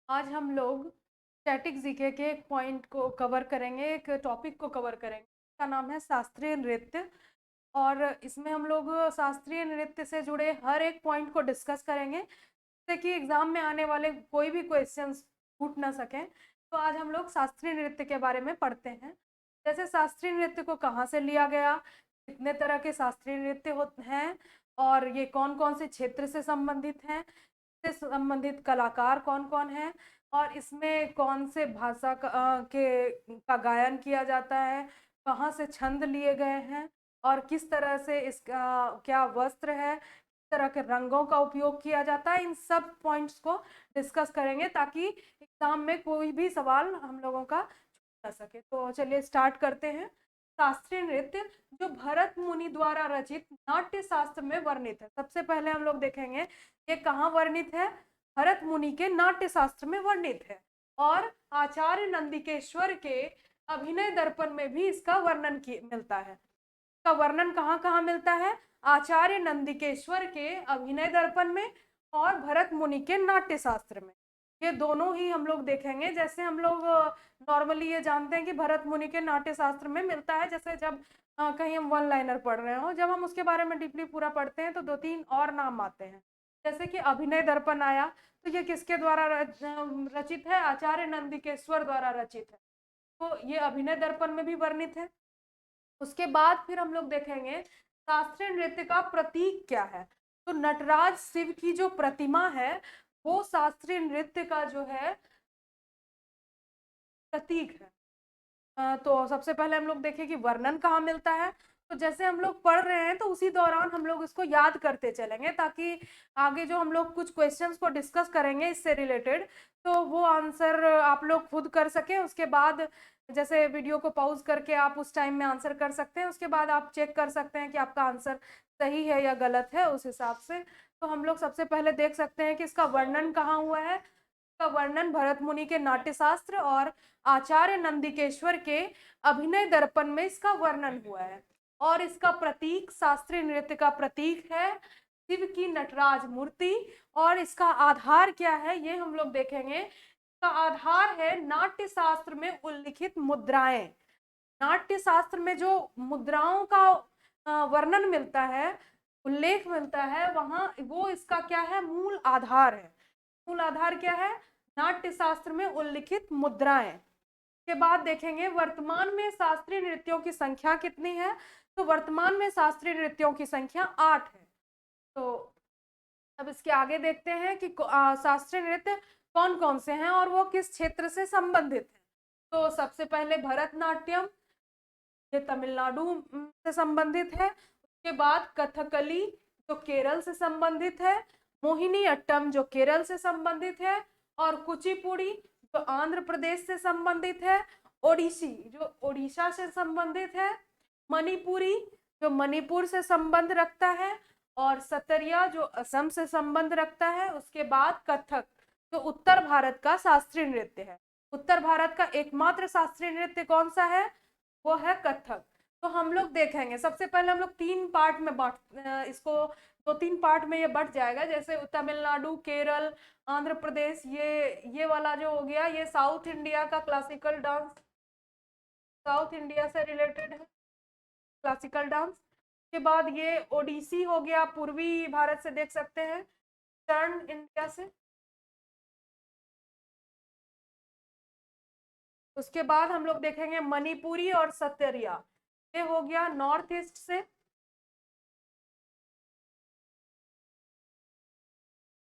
आज हम लोग स्टैटिक जीके के एक पॉइंट को कवर करेंगे, एक टॉपिक को कवर करेंगे। इसका नाम है शास्त्रीय नृत्य। और इसमें हम लोग शास्त्रीय नृत्य से जुड़े हर एक पॉइंट को डिस्कस करेंगे, जिससे कि एग्जाम में आने वाले कोई भी क्वेश्चंस छूट ना सके। तो आज हम लोग शास्त्रीय नृत्य के बारे में पढ़ते हैं। जैसे शास्त्रीय नृत्य को कहाँ से लिया गया, कितने तरह के शास्त्रीय नृत्य होते हैं, और ये कौन कौन से क्षेत्र से संबंधित हैं, से संबंधित कलाकार कौन कौन है, और इसमें कौन से भाषा का गायन किया जाता है, कहाँ से छंद लिए गए हैं, और किस तरह से इसका क्या वस्त्र है, किस तरह के रंगों का उपयोग किया जाता है। इन सब पॉइंट्स को डिस्कस करेंगे ताकि एग्जाम में कोई भी सवाल हम लोगों का छूट ना सके। तो चलिए स्टार्ट करते हैं। शास्त्रीय नृत्य जो भरत मुनि द्वारा रचित नाट्य शास्त्र में वर्णित है। सबसे पहले हम लोग देखेंगे ये कहाँ वर्णित है। भरत मुनि के नाट्य शास्त्र में वर्णित है, और आचार्य नंदिकेश्वर के अभिनय दर्पण में भी इसका वर्णन मिलता है। इसका वर्णन कहाँ कहाँ मिलता है? आचार्य नंदिकेश्वर के अभिनय दर्पण में और भरत मुनि के नाट्य शास्त्र में। ये दोनों ही हम लोग देखेंगे। जैसे हम लोग नॉर्मली ये जानते हैं कि भरत मुनि के नाट्य शास्त्र में मिलता है, जैसे जब कहीं हम वन लाइनर पढ़ रहे हो, जब हम उसके बारे में डीपली पूरा पढ़ते हैं तो दो तीन और नाम आते हैं। जैसे कि अभिनय दर्पण आया, तो ये किसके द्वारा रचित है? आचार्य नंदिकेश्वर द्वारा रचित है। तो ये अभिनय दर्पण में भी वर्णित है। उसके बाद फिर हम लोग देखेंगे शास्त्रीय नृत्य का प्रतीक क्या है। तो नटराज शिव की जो प्रतिमा है वो शास्त्रीय नृत्य का जो है प्रतीक है। तो सबसे पहले हम लोग देखें कि वर्णन कहाँ मिलता है। तो जैसे हम लोग पढ़ रहे हैं तो उसी दौरान हम लोग इसको याद करते चलेंगे, ताकि आगे जो हम लोग कुछ क्वेश्चंस को डिस्कस करेंगे इससे रिलेटेड, तो वो आंसर आप लोग खुद कर सकें। उसके बाद जैसे वीडियो को पॉज करके आप उस टाइम में आंसर कर सकते हैं। उसके बाद आप चेक कर सकते हैं कि आपका आंसर सही है या गलत है, उस हिसाब से। तो हम लोग सबसे पहले देख सकते हैं कि इसका वर्णन कहाँ हुआ है। का वर्णन भरत मुनि के नाट्यशास्त्र और आचार्य नंदिकेश्वर के अभिनय दर्पण में इसका वर्णन हुआ है। और इसका प्रतीक शास्त्रीय नृत्य का प्रतीक है शिव की नटराज मूर्ति। और इसका आधार क्या है ये हम लोग देखेंगे। इसका आधार है नाट्य शास्त्र में उल्लिखित मुद्राएं। नाट्य शास्त्र में जो मुद्राओं का वर्णन मिलता है, उल्लेख मिलता है, वहां वो इसका क्या है? मूल आधार है। मूल आधार क्या है? नाट्य शास्त्र में उल्लिखित मुद्राएं। के बाद देखेंगे वर्तमान में शास्त्रीय नृत्यों की संख्या कितनी है। तो वर्तमान में शास्त्रीय नृत्यों की संख्या 8 है। तो अब इसके आगे देखते हैं कि शास्त्रीय नृत्य कौन कौन से हैं और वो किस क्षेत्र से संबंधित है। तो सबसे पहले भरतनाट्यम, ये तमिलनाडु से संबंधित है। उसके बाद कथकली जो केरल से संबंधित है, मोहिनी अट्टम जो केरल से संबंधित है, और कुचिपुड़ी जो आंध्र प्रदेश से संबंधित है, ओडिसी जो ओडिशा से संबंधित है, मणिपुरी जो मणिपुर से संबंध रखता है, और सतरिया जो असम से संबंध रखता है। उसके बाद कथक जो उत्तर भारत का शास्त्रीय नृत्य है। उत्तर भारत का एकमात्र शास्त्रीय नृत्य कौन सा है? वो है कथक। तो हम लोग देखेंगे सबसे पहले हम लोग तीन पार्ट में इसको दो तीन पार्ट में ये बढ़ जाएगा। जैसे तमिलनाडु, केरल, आंध्र प्रदेश, ये वाला जो हो गया ये साउथ इंडिया का क्लासिकल डांस, साउथ इंडिया से रिलेटेड है क्लासिकल डांस। के बाद ये ओडिसी हो गया, पूर्वी भारत से देख सकते हैं, ईस्टर्न इंडिया से। उसके बाद हम लोग देखेंगे मणिपुरी और सतरिया, ये हो गया नॉर्थ ईस्ट से।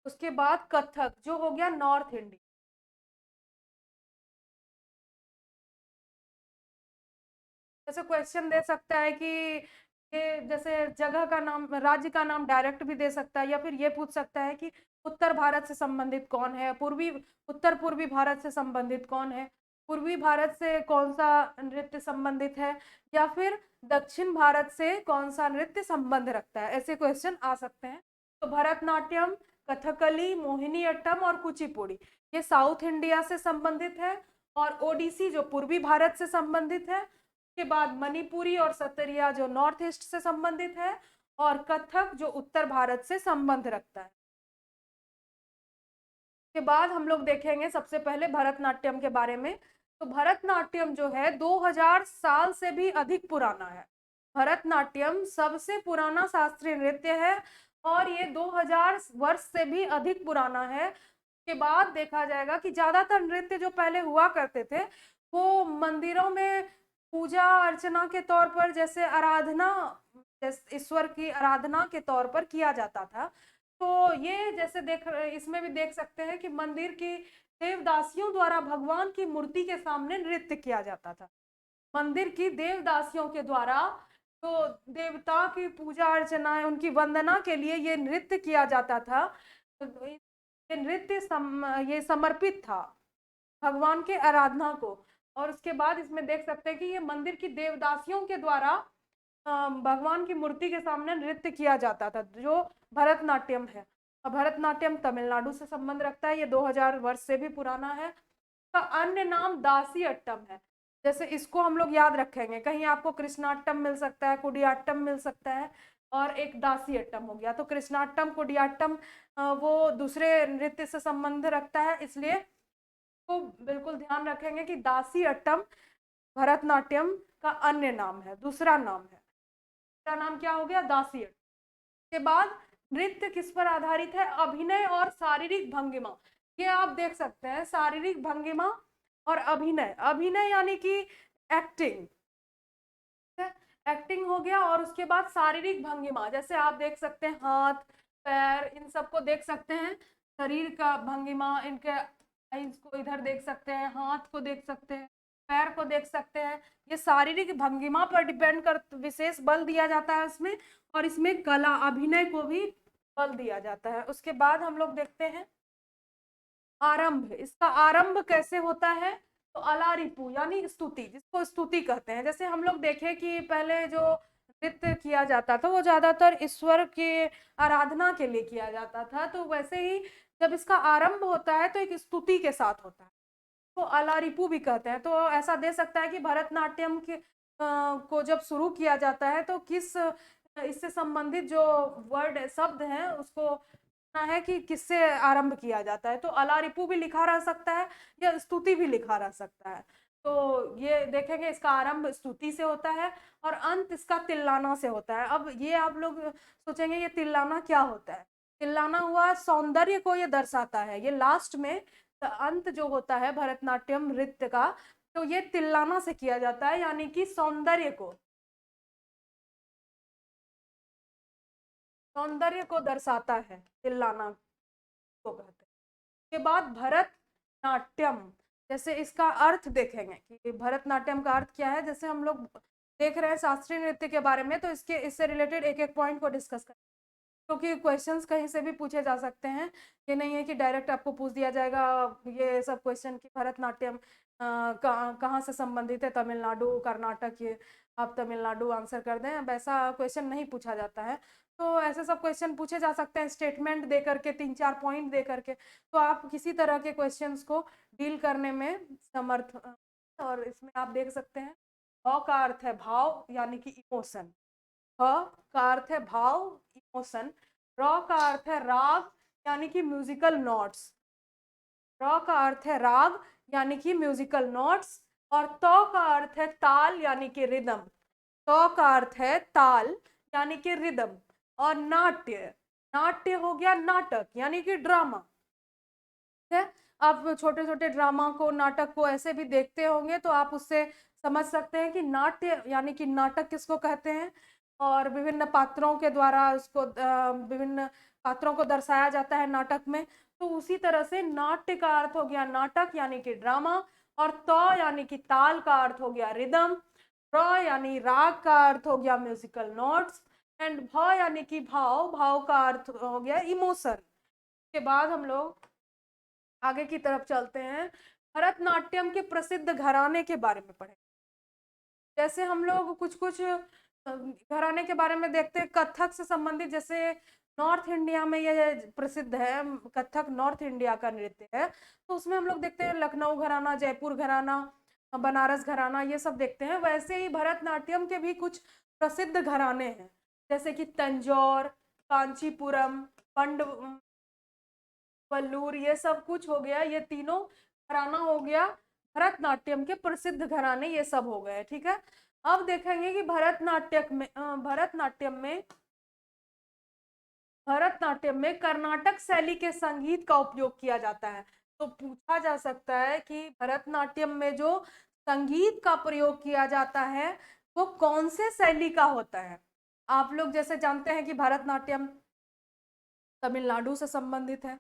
उसके बाद कथक जो हो गया नॉर्थ इंडिया। जैसे क्वेश्चन दे सकता है कि ये जैसे जगह का नाम, राज्य का नाम डायरेक्ट भी दे सकता है, या फिर ये पूछ सकता है कि उत्तर भारत से संबंधित कौन है, पूर्वी उत्तर पूर्वी भारत से संबंधित कौन है, पूर्वी भारत से कौन सा नृत्य संबंधित है, या फिर दक्षिण भारत से कौन सा नृत्य संबंध रखता है। ऐसे क्वेश्चन आ सकते हैं। तो भरतनाट्यम, कथकली, मोहिनी अट्टम और कुचिपुड़ी ये साउथ इंडिया से संबंधित है, और ओडिसी जो पूर्वी भारत से संबंधित है। के बाद मणिपुरी और सतरिया जो नॉर्थ ईस्ट से संबंधित है, और कथक जो उत्तर भारत से संबंध रखता है। के बाद हम लोग देखेंगे सबसे पहले भरतनाट्यम के बारे में। तो भरतनाट्यम जो है 2000 साल से भी अधिक पुराना है। भरतनाट्यम सबसे पुराना शास्त्रीय नृत्य है और ये 2000 वर्ष से भी अधिक पुराना है। के बाद देखा जाएगा कि ज्यादातर नृत्य जो पहले हुआ करते थे वो मंदिरों में पूजा अर्चना के तौर पर, जैसे आराधना, जैसे ईश्वर की आराधना के तौर पर किया जाता था। तो ये जैसे इसमें भी देख सकते हैं कि मंदिर की देवदासियों द्वारा भगवान की मूर्ति के सामने नृत्य किया जाता था। मंदिर की देवदासियों के द्वारा तो देवता की पूजा अर्चना, उनकी वंदना के लिए ये नृत्य किया जाता था। ये नृत्य ये समर्पित था भगवान के आराधना को। और उसके बाद इसमें देख सकते हैं कि ये मंदिर की देवदासियों के द्वारा भगवान की मूर्ति के सामने नृत्य किया जाता था, जो भरतनाट्यम है। और भरतनाट्यम तमिलनाडु से संबंध रखता है, ये 2000 वर्ष से भी पुराना है। का अन्य नाम दासी अट्टम है। जैसे इसको हम लोग याद रखेंगे, कहीं आपको कृष्णाट्टम मिल सकता है, कुडियाट्टम मिल सकता है, और एक दासी अट्टम हो गया। तो कृष्णाट्टम कुडियाट्टम वो दूसरे नृत्य से संबंध रखता है, इसलिए तो बिल्कुल ध्यान रखेंगे कि दासी अट्टम भरतनाट्यम का अन्य नाम है, दूसरा नाम है। दूसरा नाम क्या हो गया? दासी अट्टम। के बाद नृत्य किस पर आधारित है? अभिनय और शारीरिक भंगिमा। ये आप देख सकते हैं, शारीरिक भंगिमा और अभिनय। अभिनय यानी कि एक्टिंग, एक्टिंग हो गया। और उसके बाद शारीरिक भंगिमा, जैसे आप देख सकते हैं हाथ पैर, इन सबको देख सकते हैं, शरीर का भंगिमा, इनके इसको इधर देख सकते हैं, हाथ को देख सकते हैं, पैर को देख सकते हैं। ये शारीरिक भंगिमा पर डिपेंड कर विशेष बल दिया जाता है इसमें, और इसमें कला अभिनय को भी बल दिया जाता है। उसके बाद हम लोग देखते हैं आरंभ। इसका आरंभ कैसे होता है? तो अलारिपू यानी स्तुति, जिसको स्तुति कहते हैं। जैसे हम लोग देखें कि पहले जो नृत्य किया जाता था वो ज्यादातर ईश्वर के आराधना के लिए किया जाता था, तो वैसे ही जब इसका आरंभ होता है तो एक स्तुति के साथ होता है, तो अलारिपू भी कहते हैं। तो ऐसा दे सकता है कि भरतनाट्यम के को जब शुरू किया जाता है तो किस इससे संबंधित जो वर्ड शब्द हैं उसको है कि किससे आरंभ किया जाता है। तो अलारिपू भी लिखा रह सकता है या स्तुति भी लिखा रह सकता है। तो ये देखेंगे, इसका आरंभ स्तुति से होता है और अंत इसका तिल्लाना से होता है। अब ये आप लोग सोचेंगे ये तिल्लाना क्या होता है? तिल्लाना हुआ सौंदर्य को ये दर्शाता है। ये लास्ट में अंत जो होता है भरतनाट्यम नृत्य का, तो ये तिल्लाना से किया जाता है, यानी कि सौंदर्य को दर्शाता है, तिल्लाना को कहते हैं। के बाद भरतनाट्यम, जैसे इसका अर्थ देखेंगे कि भरतनाट्यम का अर्थ क्या है। जैसे हम लोग देख रहे हैं शास्त्रीय नृत्य के बारे में, तो इससे रिलेटेड एक एक पॉइंट को डिस्कस करें, क्योंकि क्वेश्चंस कहीं से भी पूछे जा सकते हैं। ये नहीं है कि डायरेक्ट आपको पूछ दिया जाएगा ये सब क्वेश्चन कि भरतनाट्यम कहाँ से संबंधित है, तमिलनाडु कर्नाटक, ये आप तमिलनाडु आंसर कर दें, वैसा क्वेश्चन नहीं पूछा जाता है। तो ऐसे सब क्वेश्चन पूछे जा सकते हैं स्टेटमेंट दे करके, 3-4 पॉइंट दे करके। तो आप किसी तरह के क्वेश्चंस को डील करने में समर्थ। और इसमें आप देख सकते हैं भाव का अर्थ है भाव यानी कि इमोशन, ह का अर्थ है भाव इमोशन, र का अर्थ है राग यानी कि म्यूजिकल नोट्स, र का अर्थ है राग यानी कि म्यूजिकल नोट्स, और त का अर्थ है ताल यानी कि रिदम। त का अर्थ है ताल यानी कि रिदम। और नाट्य, नाट्य हो गया नाटक यानी कि ड्रामा है। आप छोटे छोटे ड्रामा को, नाटक को ऐसे भी देखते होंगे तो आप उससे समझ सकते हैं कि नाट्य यानी कि नाटक किसको कहते हैं। और विभिन्न पात्रों के द्वारा उसको विभिन्न पात्रों को दर्शाया जाता है नाटक में। तो उसी तरह से नाट्य का अर्थ हो गया नाटक यानी कि ड्रामा, और त यानी कि ताल का अर्थ हो गया रिदम, र यानी राग का अर्थ हो गया म्यूजिकल नोट्स, एंड भ यानी कि भाव, भाव का अर्थ हो गया इमोशन। के बाद हम लोग आगे की तरफ चलते हैं, भरतनाट्यम के प्रसिद्ध घराने के बारे में पढ़ें। जैसे हम लोग कुछ कुछ घराने के बारे में देखते हैं कथक से संबंधित। जैसे नॉर्थ इंडिया में ये प्रसिद्ध है, कथक नॉर्थ इंडिया का नृत्य है, तो उसमें हम लोग देखते हैं लखनऊ घराना, जयपुर घराना, बनारस घराना, ये सब देखते हैं। वैसे ही भरतनाट्यम के भी कुछ प्रसिद्ध घराने हैं, जैसे कि तंजौर, कांचीपुरम, पंड वल्लूर, ये सब कुछ हो गया, ये तीनों घराना हो गया भरतनाट्यम के प्रसिद्ध घराने, ये सब हो गए। ठीक है, अब देखेंगे कि भरतनाट्यम में कर्नाटक शैली के संगीत का उपयोग किया जाता है। तो पूछा जा सकता है कि भरतनाट्यम में जो संगीत का प्रयोग किया जाता है वो कौन से शैली का होता है। आप लोग जैसे जानते हैं कि भरतनाट्यम तमिलनाडु से संबंधित है,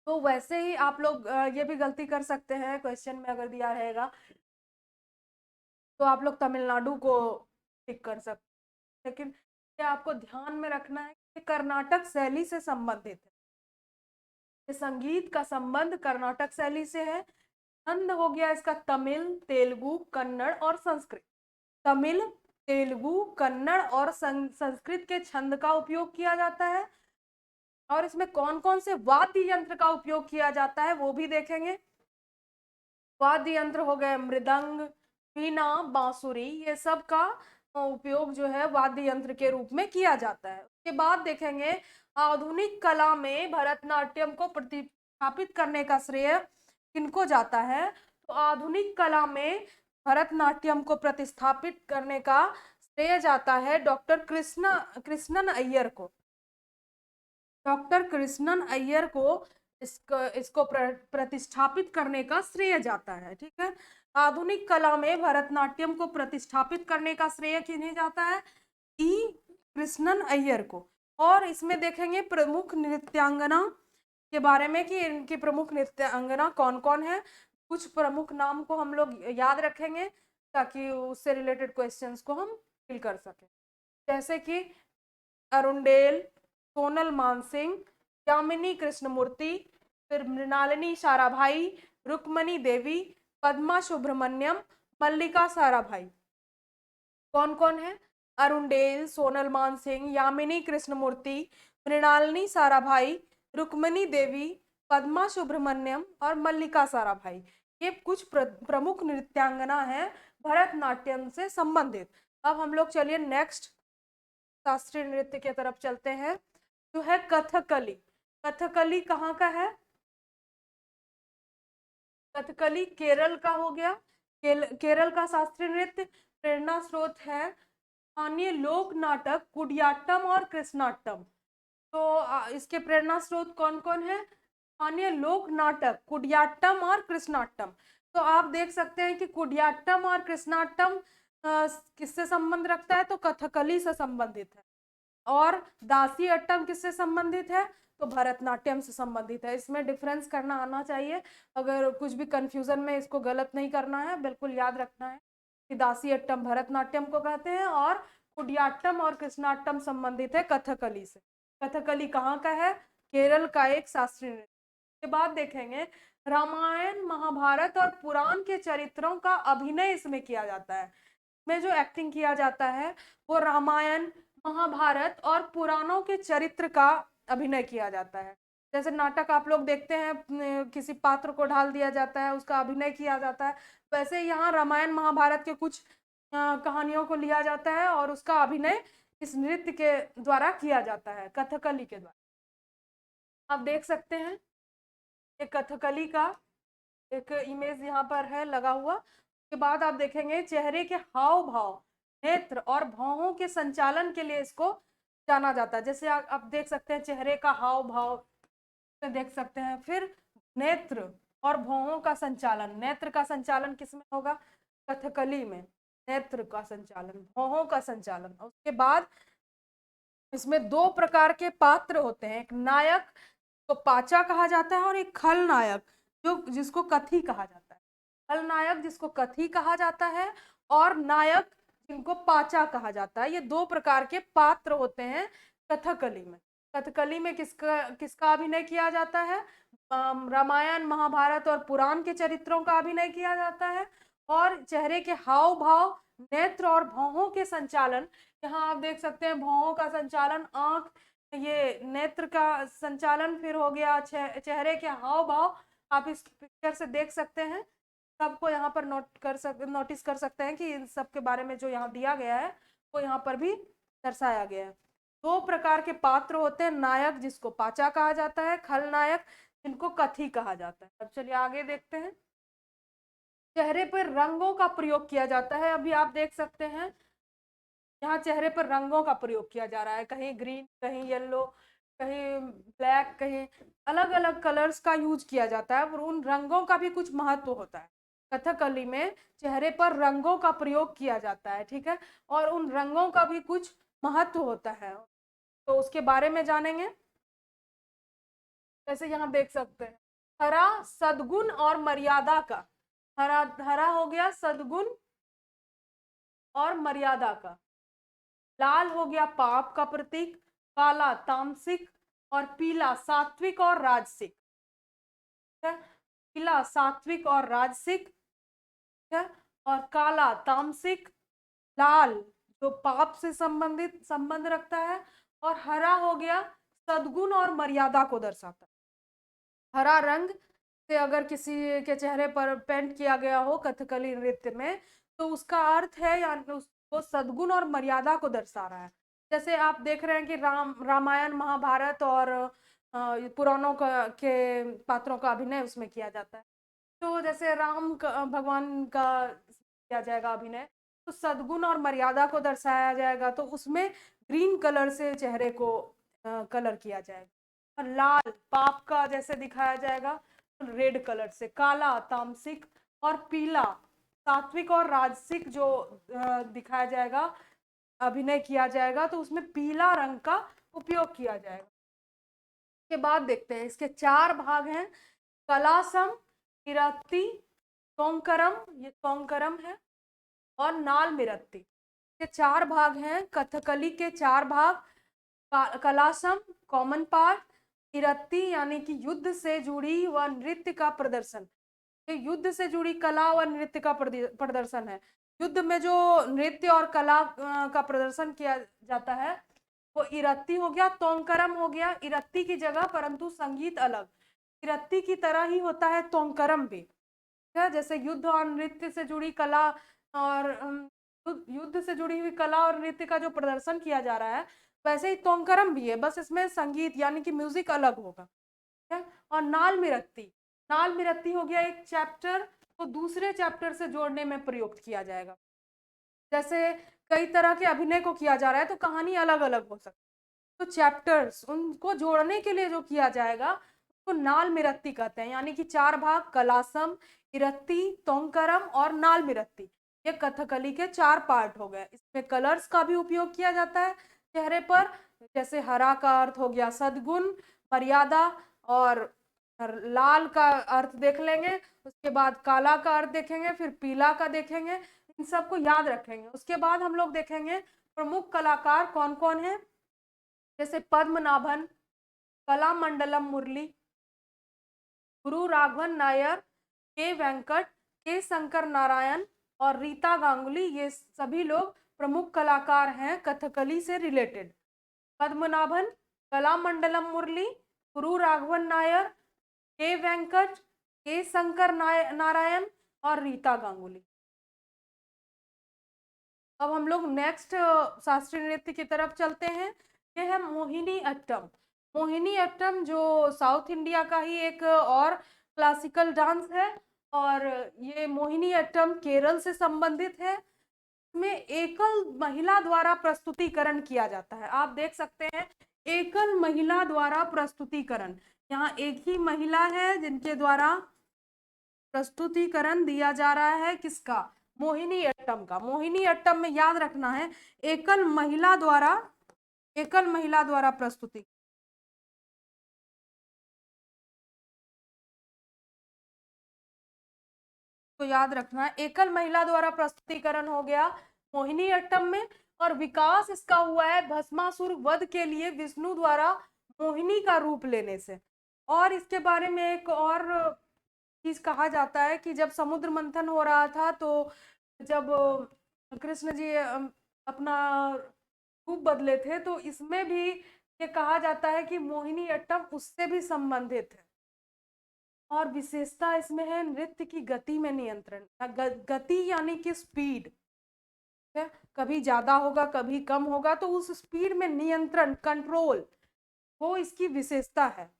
तो वैसे ही आप लोग ये भी गलती कर सकते हैं, क्वेश्चन में अगर दिया रहेगा तो आप लोग तमिलनाडु को टिक कर सकते हैं, लेकिन ये आपको ध्यान में रखना है कि कर्नाटक शैली से संबंधित है। ये संगीत का संबंध कर्नाटक शैली से है। छंद हो गया इसका तमिल, तेलुगु, कन्नड़ और संस्कृत। तमिल, तेलुगु, कन्नड़ और संस्कृत के छंद का उपयोग किया जाता है। और इसमें कौन कौन से वाद्य यंत्र का उपयोग किया जाता है वो भी देखेंगे। वाद्य यंत्र हो गए मृदंग, वीणा, बांसुरी, ये सब का उपयोग जो है वाद्य यंत्र के रूप में किया जाता है। उसके बाद देखेंगे आधुनिक कला में भरतनाट्यम को प्रतिस्थापित करने का श्रेय किनको जाता है। तो आधुनिक कला में भरतनाट्यम को प्रतिस्थापित करने का श्रेय जाता है डॉक्टर कृष्णन अय्यर को। डॉक्टर कृष्णन अय्यर को इसको प्रतिष्ठापित करने का श्रेय जाता है। ठीक है, आधुनिक कला में भरतनाट्यम को प्रतिष्ठापित करने का श्रेय किन्हें जाता है? कृष्णन अय्यर को। और इसमें देखेंगे प्रमुख नृत्यांगना के बारे में कि इनकी प्रमुख नृत्यांगना कौन कौन है। कुछ प्रमुख नाम को हम लोग याद रखेंगे ताकि उससे रिलेटेड क्वेश्चंस को हम फिल कर सकें, जैसे कि अरुणडेल, सोनल मानसिंह, यामिनी कृष्णमूर्ति, फिर मृणालिनी साराभाई, रुक्मणी देवी, पद्मा सुब्रमण्यम, मल्लिका साराभाई। कौन कौन है? अरुणडेल, सोनल मानसिंह, यामिनी कृष्णमूर्ति, मृणालिनी साराभाई, रुक्मणी देवी, पद्मा सुब्रमण्यम और मल्लिका साराभाई। ये कुछ प्रमुख नृत्यांगना है भरतनाट्यम से संबंधित। अब हम लोग चलिए नेक्स्ट शास्त्रीय नृत्य की तरफ चलते हैं, जो है कथकली। कथकली कहाँ का है? कथकली केरल का हो गया। केरल का शास्त्रीय नृत्य। प्रेरणा स्रोत है स्थानीय लोक नाटक कुडियाट्टम और कृष्णाट्टम। तो इसके प्रेरणा स्रोत कौन कौन है? स्थानीय लोक नाटक कुडियाट्टम और कृष्णाट्टम। तो आप देख सकते हैं कि कुडियाट्टम और कृष्णाट्टम किससे संबंध रखता है? तो कथकली से संबंधित है। और दासी अट्टम किससे संबंधित है? तो भरतनाट्यम से संबंधित है। इसमें डिफरेंस करना आना चाहिए, अगर कुछ भी कंफ्यूजन में इसको गलत नहीं करना है, बिल्कुल याद रखना है कि दासी अट्टम भरतनाट्यम को कहते हैं और कुडियाट्टम और कृष्णाट्टम संबंधित है कथकली से। कथकली कहाँ का है? केरल का एक शास्त्रीय नृत्य। के बाद देखेंगे रामायण, महाभारत और पुराण के चरित्रों का अभिनय इसमें किया जाता है। में जो एक्टिंग किया जाता है वो रामायण, महाभारत और पुराणों के चरित्र का अभिनय किया जाता है। जैसे नाटक आप लोग देखते हैं, किसी पात्र को ढाल दिया जाता है, उसका अभिनय किया जाता है, वैसे यहाँ रामायण महाभारत के कुछ कहानियों को लिया जाता है और उसका अभिनय इस नृत्य के द्वारा किया जाता है, कथकली के द्वारा। आप देख सकते हैं ये कथकली का एक इमेज यहाँ पर है लगा हुआ। के बाद आप देखेंगे चेहरे के हाव भाव, नेत्र और भौहों के संचालन के लिए इसको जाना जाता है। जैसे आप देख सकते हैं चेहरे का हाव भाव देख सकते हैं। फिर नेत्र और भौहों का संचालन, नेत्र का संचालन किसमें होगा? कथकली में। नेत्र का संचालन, भौहों का संचालन। उसके बाद इसमें दो प्रकार के पात्र होते हैं, एक नायक को पाचा कहा जाता है और एक खलनायक जिसको कथी कहा जाता है। खलनायक जिसको कथी कहा जाता है और नायक जिनको पाचा कहा जाता है। ये दो प्रकार के पात्र होते हैं कथकली में। कथकली में किसका अभिनय किया जाता है? रामायण, महाभारत और पुराण के चरित्रों का अभिनय किया जाता है। और चेहरे के हाव भाव, नेत्र और भौहों के संचालन, यहाँ आप देख सकते हैं भौहों का संचालन, आंख, ये नेत्र का संचालन, फिर हो गया चेहरे के हाव भाव। आप इस पिक्चर से देख सकते हैं, सबको यहाँ पर नोटिस कर सकते हैं कि इन सब के बारे में जो यहाँ दिया गया है वो यहाँ पर भी दर्शाया गया है। दो प्रकार के पात्र होते हैं, नायक जिसको पाचा कहा जाता है, खलनायक जिनको कथी कहा जाता है। अब चलिए आगे देखते हैं। चेहरे पर रंगों का प्रयोग किया जाता है। अभी आप देख सकते हैं यहाँ चेहरे पर रंगों का प्रयोग किया जा रहा है, कहीं ग्रीन, कहीं येलो, कहीं ब्लैक, कहीं अलग अलग कलर्स का यूज किया जाता है और उन रंगों का भी कुछ महत्व होता है। कथकली में चेहरे पर रंगों का प्रयोग किया जाता है, ठीक है, और उन रंगों का भी कुछ महत्व होता है, तो उसके बारे में जानेंगे। जैसे यहाँ देख सकते हैं, हरा सद्गुण और मर्यादा का, हरा हरा हो गया सद्गुण और मर्यादा का, लाल हो गया पाप का प्रतीक, काला तामसिक और पीला सात्विक और राजसिक, है? पीला सात्विक और राजसिक, है? और काला तामसिक, लाल जो पाप से संबंध रखता है, और हरा हो गया सद्गुण और मर्यादा को दर्शाता है। हरा रंग से अगर किसी के चेहरे पर पेंट किया गया हो कथकली नृत्य में, तो उसका अर्थ है या उसको सद्गुण और मर्यादा को दर्शा रहा है। जैसे आप देख रहे हैं कि रामायण महाभारत और पुराणों के पात्रों का अभिनय उसमें किया जाता है। तो जैसे भगवान का किया जाएगा अभिनय, तो सद्गुण और मर्यादा को दर्शाया जाएगा, तो उसमें ग्रीन कलर से चेहरे को कलर किया जाएगा। और लाल पाप का जैसे दिखाया जाएगा रेड कलर से, काला तामसिक और पीला सात्विक और राजसिक जो दिखाया जाएगा, अभिनय किया जाएगा, तो उसमें पीला रंग का उपयोग किया जाएगा। के बाद देखते हैं, इसके चार भाग हैं, कलासम, किरति, तोंकरम, ये तोंकरम है, और नाल मिरत्ती। के चार भाग हैं कथकली के, चार भाग, कलासम कॉमन पार्ट, किरति यानी कि युद्ध से जुड़ी व नृत्य का प्रदर्शन, ये युद्ध से जुड़ी कला व नृत्य का प्रदर्शन है। युद्ध में जो नृत्य और कला का प्रदर्शन किया जाता है वो इरत्ती हो गया, तोंकरम हो गया, इरत्ती की जगह परंतु संगीत अलग, इरत्ती की तरह ही होता है तोंकरम भी, है? जैसे युद्ध और नृत्य से जुड़ी कला और युद्ध से जुड़ी हुई कला और नृत्य का जो प्रदर्शन किया जा रहा है, वैसे ही तोंकरम भी है, बस इसमें संगीत यानी कि म्यूजिक अलग होगा, है? और नाल मिरत्ती, नाल मिरत्ती हो गया एक चैप्टर को दूसरे चैप्टर से जोड़ने में प्रयुक्त किया जाएगा। जैसे कई तरह के अभिनय को किया जा रहा है तो कहानी अलग अलग हो सकती है, तो चैप्टर्स उनको जोड़ने के लिए जो किया जाएगा उसको नाल मिरत्ती कहते हैं। यानी कि चार भाग, कलासम, इरत्ती, तोंकरम और नाल मिरत्ती, ये कथकली के चार पार्ट हो गए। इसमें कलर्स का भी उपयोग किया जाता है चेहरे पर, जैसे हरा का अर्थ हो गया सद्गुण, मर्यादा, और लाल का अर्थ देख लेंगे, उसके बाद काला का अर्थ देखेंगे, फिर पीला का देखेंगे, इन सबको याद रखेंगे। उसके बाद हम लोग देखेंगे प्रमुख कलाकार कौन कौन है, जैसे पद्मनाभन, कलामंडलम मुरली, गुरु राघवन नायर, के वेंकट, के शंकर नारायण और रीता गांगुली, ये सभी लोग प्रमुख कलाकार हैं कथकली से रिलेटेड। पद्मनाभन, कलामंडलम मुरली, गुरु राघवन नायर, के वेंकट, के शंकर नारायण और रीता गांगुली। अब हम लोग नेक्स्ट शास्त्रीय नृत्य की तरफ चलते हैं। ये है मोहिनी अट्टम। मोहिनी अट्टम जो साउथ इंडिया का ही एक और क्लासिकल डांस है, और ये मोहिनी अट्टम केरल से संबंधित है। इसमें एकल महिला द्वारा प्रस्तुतिकरण किया जाता है। आप देख सकते हैं एकल महिला द्वारा प्रस्तुतिकरण, यहाँ एक ही महिला है जिनके द्वारा प्रस्तुतिकरण दिया जा रहा है, किसका? मोहिनी अट्टम का। मोहिनी अट्टम में याद रखना है एकल महिला द्वारा प्रस्तुति, तो याद रखना है एकल महिला द्वारा प्रस्तुतिकरण हो गया मोहिनी अट्टम में। और विकास इसका हुआ है भस्मासुर वध के लिए विष्णु द्वारा मोहिनी का रूप लेने से। और इसके बारे में एक और चीज कहा जाता है कि जब समुद्र मंथन हो रहा था, तो जब कृष्ण जी अपना रूप बदले थे, तो इसमें भी ये कहा जाता है कि मोहिनी अट्टम उससे भी संबंधित है। और विशेषता इसमें है नृत्य की गति में नियंत्रण, गति यानी कि स्पीड, है, कभी ज्यादा होगा कभी कम होगा, तो उस स्पीड में नियंत्रण, कंट्रोल, वो इसकी विशेषता है।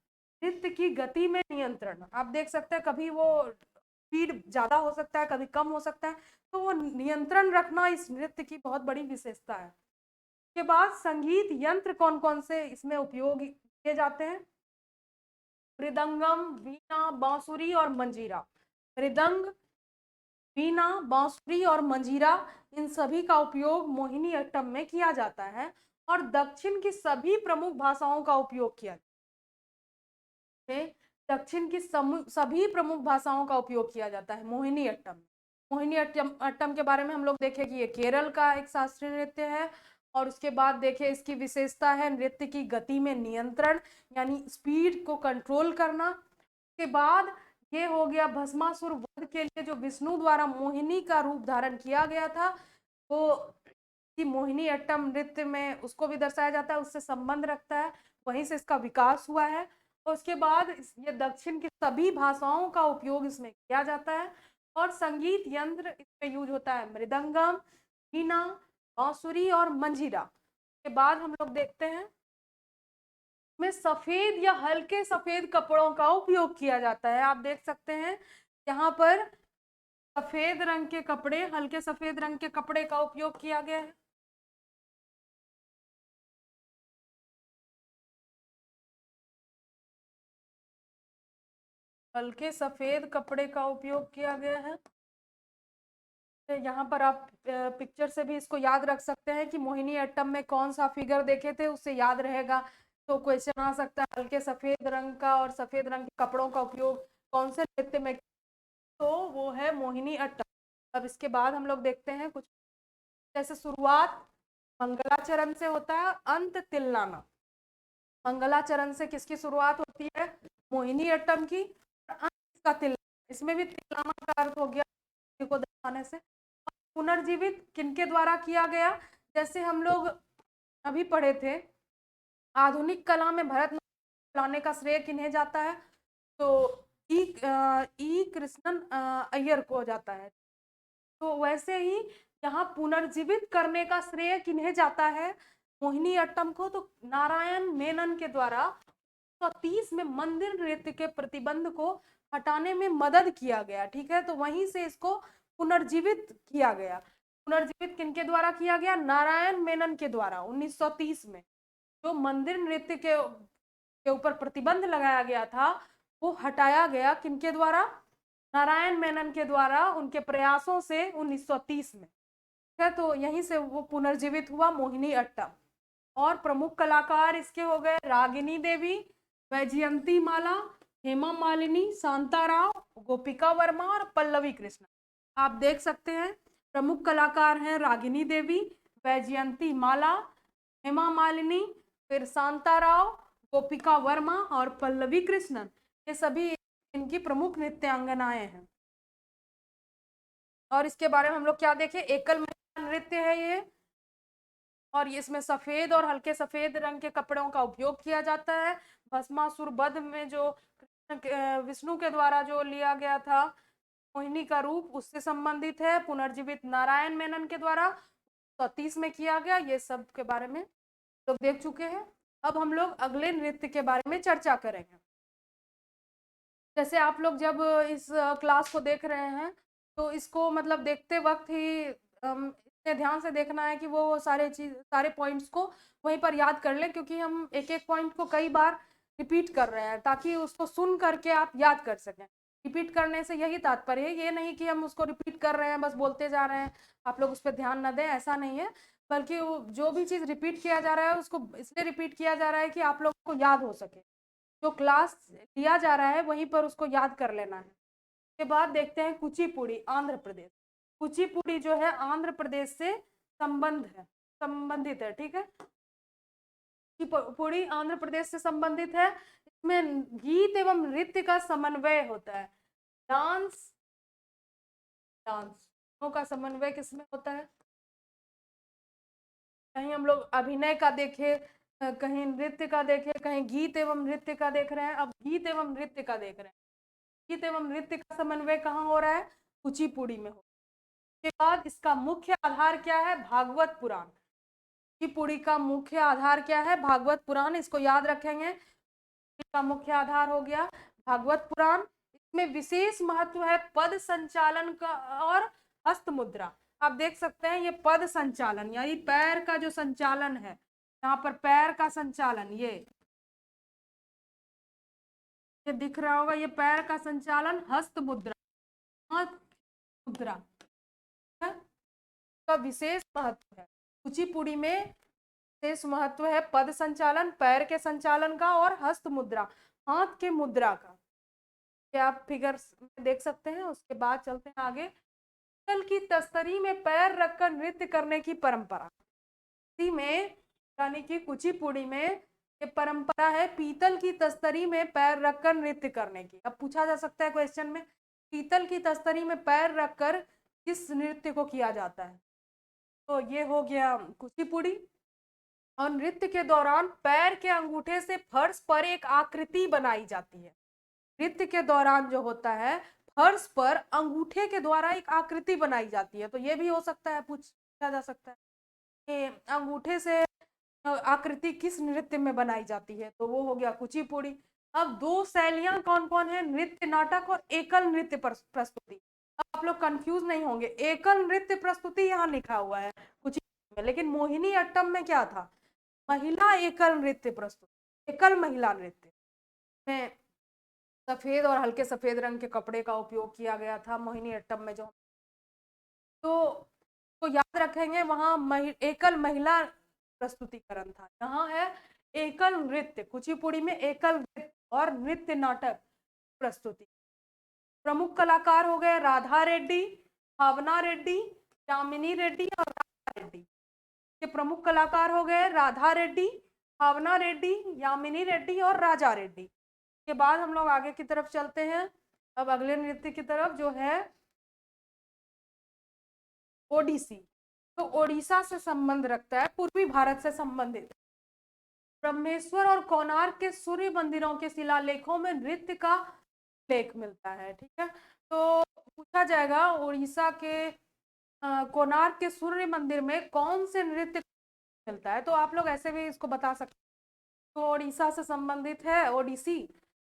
नृत्य की गति में नियंत्रण, आप देख सकते हैं कभी वो स्पीड ज्यादा हो सकता है कभी कम हो सकता है, तो वो नियंत्रण रखना इस नृत्य की बहुत बड़ी विशेषता है। के बाद संगीत यंत्र कौन कौन से इसमें उपयोग किए जाते हैं? मृदंगम, वीणा, बांसुरी और मंजीरा। मृदंग, वीणा, बांसुरी और मंजीरा, इन सभी का उपयोग मोहिनी अट्टम में किया जाता है और दक्षिण की सभी प्रमुख भाषाओं का उपयोग किया जाता है। दक्षिण की सभी प्रमुख भाषाओं का उपयोग किया जाता है मोहिनी अट्टम में। मोहिनी अट्टम के बारे में हम लोग देखें कि ये केरल का एक शास्त्रीय नृत्य है, और उसके बाद देखें इसकी विशेषता है नृत्य की गति में नियंत्रण, यानी स्पीड को कंट्रोल करना। के बाद ये हो गया भस्मासुर वध के लिए जो विष्णु द्वारा मोहिनी का रूप धारण किया गया था, वो कि मोहिनी अट्टम नृत्य में उसको भी दर्शाया जाता है, उससे संबंध रखता है, वहीं से इसका विकास हुआ है। और उसके बाद ये दक्षिण की सभी भाषाओं का उपयोग इसमें किया जाता है, और संगीत यंत्र इसमें यूज होता है मृदंगम, वीणा, बांसुरी और मंजीरा। के बाद हम लोग देखते हैं में सफेद या हल्के सफेद कपड़ों का उपयोग किया जाता है। आप देख सकते हैं यहाँ पर सफेद रंग के कपड़े, हल्के सफेद रंग के कपड़े का उपयोग किया गया है। हल्के सफेद कपड़े का उपयोग किया गया है। यहाँ पर आप पिक्चर से भी इसको याद रख सकते हैं कि मोहिनी अट्टम में कौन सा फिगर देखे थे, उससे याद रहेगा। तो क्वेश्चन आ सकता है हल्के सफेद रंग का और सफेद रंग के कपड़ों का उपयोग कौन से नृत्य में, तो वो है मोहिनी अट्टम। अब इसके बाद हम लोग देखते हैं कुछ, जैसे शुरुआत मंगलाचरण से होता है, अंत तिल्लाना। मंगलाचरण से किसकी शुरुआत होती है? मोहिनी अट्टम की। और अंत का तिल्लाना, इसमें भी तिल्लाना का अर्थ हो गया को दर्शाने से। पुनर्जीवित किनके द्वारा किया गया? जैसे हम लोग अभी पढ़े थे, आधुनिक कला में भरतनाट्यम लाने का श्रेय किन्हें जाता है? तो ई कृष्णन अय्यर को जाता है। तो वैसे ही यहाँ पुनर्जीवित करने का श्रेय किन्हें जाता है मोहिनी अट्टम को? तो नारायण मेनन के द्वारा 1930 में मंदिर नृत्य के प्रतिबंध को हटाने में मदद किया गया। ठीक है, तो वहीं से इसको पुनर्जीवित किया गया। पुनर्जीवित किनके द्वारा किया गया? नारायण मेनन के द्वारा 1930 में। जो मंदिर नृत्य के ऊपर प्रतिबंध लगाया गया था, वो हटाया गया किनके द्वारा? नारायण मेनन के द्वारा, उनके प्रयासों से 1930 में। ठीक है, तो यहीं से वो पुनर्जीवित हुआ मोहिनी अट्टम। और प्रमुख कलाकार इसके हो गए रागिनी देवी, वैजयंती माला, हेमा मालिनी, शांताराव, गोपिका वर्मा और पल्लवी कृष्ण। आप देख सकते हैं प्रमुख कलाकार हैं रागिनी देवी, वैजयंती माला, हेमा मालिनी, फिर शांताराव, गोपिका वर्मा और पल्लवी कृष्णन। ये सभी इनकी प्रमुख नृत्यांगनाएं हैं। और इसके बारे में हम लोग क्या देखें? एकल महिला नृत्य है ये, और इसमें सफेद और हल्के सफेद रंग के कपड़ों का उपयोग किया जाता है। भस्मासुर वध में जो विष्णु के द्वारा जो लिया गया था मोहिनी का रूप, उससे संबंधित है। पुनर्जीवित नारायण मेनन के द्वारा 1930 में किया गया। ये सब के बारे में लोग देख चुके हैं। अब हम लोग अगले नृत्य के बारे में चर्चा करेंगे। जैसे आप लोग जब इस क्लास को देख रहे हैं, तो इसको मतलब देखते वक्त ही इतने ध्यान से देखना है कि वो सारे पॉइंट्स को वहीं पर याद कर लें, क्योंकि हम एक एक पॉइंट को कई बार रिपीट कर रहे हैं, ताकि उसको सुन करके आप याद कर सकें। रिपीट करने से यही तात्पर्य है, ये नहीं कि हम उसको रिपीट कर रहे हैं बस बोलते जा रहे हैं, आप लोग उस पर ध्यान न दें, ऐसा नहीं है। बल्कि जो भी चीज़ रिपीट किया जा रहा है उसको इसलिए रिपीट किया जा रहा है कि आप लोग को याद हो सके। जो क्लास लिया जा रहा है वहीं पर उसको याद कर लेना है। के बाद देखते हैं कुचिपुड़ी, आंध्र प्रदेश। कुचिपुड़ी जो है आंध्र प्रदेश से संबंधित है। ठीक है, कुचिपुड़ी आंध्र प्रदेश से संबंधित है। इसमें गीत एवं नृत्य का समन्वय होता है। डांस डांस का समन्वय किसमें होता है? कहीं हम लोग अभिनय का देखें, कहीं नृत्य का देखें, कहीं गीत एवं नृत्य का देख रहे हैं। अब गीत एवं नृत्य का देख रहे हैं। गीत एवं नृत्य का समन्वय कहाँ हो रहा है? कुचिपुड़ी में हो। के बाद इसका मुख्य आधार क्या है? भागवत पुराण। कुचिपुड़ी का मुख्य आधार क्या है? भागवत पुराण, इसको याद रखेंगे। इसका मुख्य आधार हो गया भागवत पुराण। इसमें विशेष महत्व है पद संचालन का और हस्त मुद्रा। आप देख सकते हैं ये पद संचालन यानी पैर का जो संचालन है, यहाँ पर पैर का संचालन, ये दिख रहा होगा, ये पैर का संचालन, हस्त मुद्रा, हस्त मुद्रा का विशेष महत्व है। कुचिपुड़ी में विशेष महत्व है पद संचालन, पैर के संचालन का और हस्त मुद्रा, हाथ के मुद्रा का। ये आप फिगर में देख सकते हैं। उसके बाद चलते हैं आगे। पीतल की तस्तरी में पैर रखकर नृत्य करने की परंपरा। में यानी कि कुचिपुड़ी में ये परंपरा है पीतल की तस्तरी में पैर रखकर नृत्य करने की। अब पूछा जा सकता है क्वेश्चन में, पीतल की तस्तरी में पैर रखकर किस नृत्य को किया जाता है? तो ये हो गया कुचिपुड़ी। और नृत्य के दौरान पैर के अंगूठे से फर्श पर एक आकृति बनाई जाती है। नृत्य के दौरान जो होता है फर्श पर अंगूठे के द्वारा एक आकृति बनाई जाती है। तो ये भी हो सकता है, पूछा जा सकता है कि अंगूठे से आकृति किस नृत्य में बनाई जाती है? तो वो हो गया कुचिपुड़ी। अब दो शैलियां कौन कौन है? नृत्य नाटक और एकल नृत्य प्रस्तुति। आप लोग कंफ्यूज नहीं होंगे, एकल नृत्य प्रस्तुति यहाँ लिखा हुआ है कुचिपुड़ी में, लेकिन मोहिनी अट्टम में क्या था? महिला एकल नृत्य प्रस्तुति, एकल महिला नृत्य में सफेद और हल्के सफेद रंग के कपड़े का उपयोग किया गया था मोहिनी अट्टम में। जो तो याद रखेंगे वहां एकल महिला प्रस्तुतिकरण था। यहाँ है एकल नृत्य, कुचिपुड़ी में एकल नृत्य और नृत्य नाटक प्रस्तुति। प्रमुख कलाकार हो गए राधा रेड्डी, भावना रेड्डी, यामिनी रेड्डी और राजा रेड्डी। के प्रमुख कलाकार हो गए राधा रेड्डी, भावना रेड्डी, यामिनी रेड्डी और राजा रेड्डी। के बाद हम लोग आगे की तरफ चलते हैं। अब अगले नृत्य की तरफ जो है ओडिसी। तो ओडिशा से संबंध रखता है, पूर्वी भारत से संबंधित। ब्रह्मेश्वर और कोणार्क के सूर्य मंदिरों के शिलालेखों में नृत्य का लेख मिलता है। ठीक है, तो पूछा जाएगा ओडिशा के कोणार्क के सूर्य मंदिर में कौन से नृत्य मिलता है? तो आप लोग ऐसे भी इसको बता सकते हैं। तो ओडिशा से संबंधित है ओडिसी,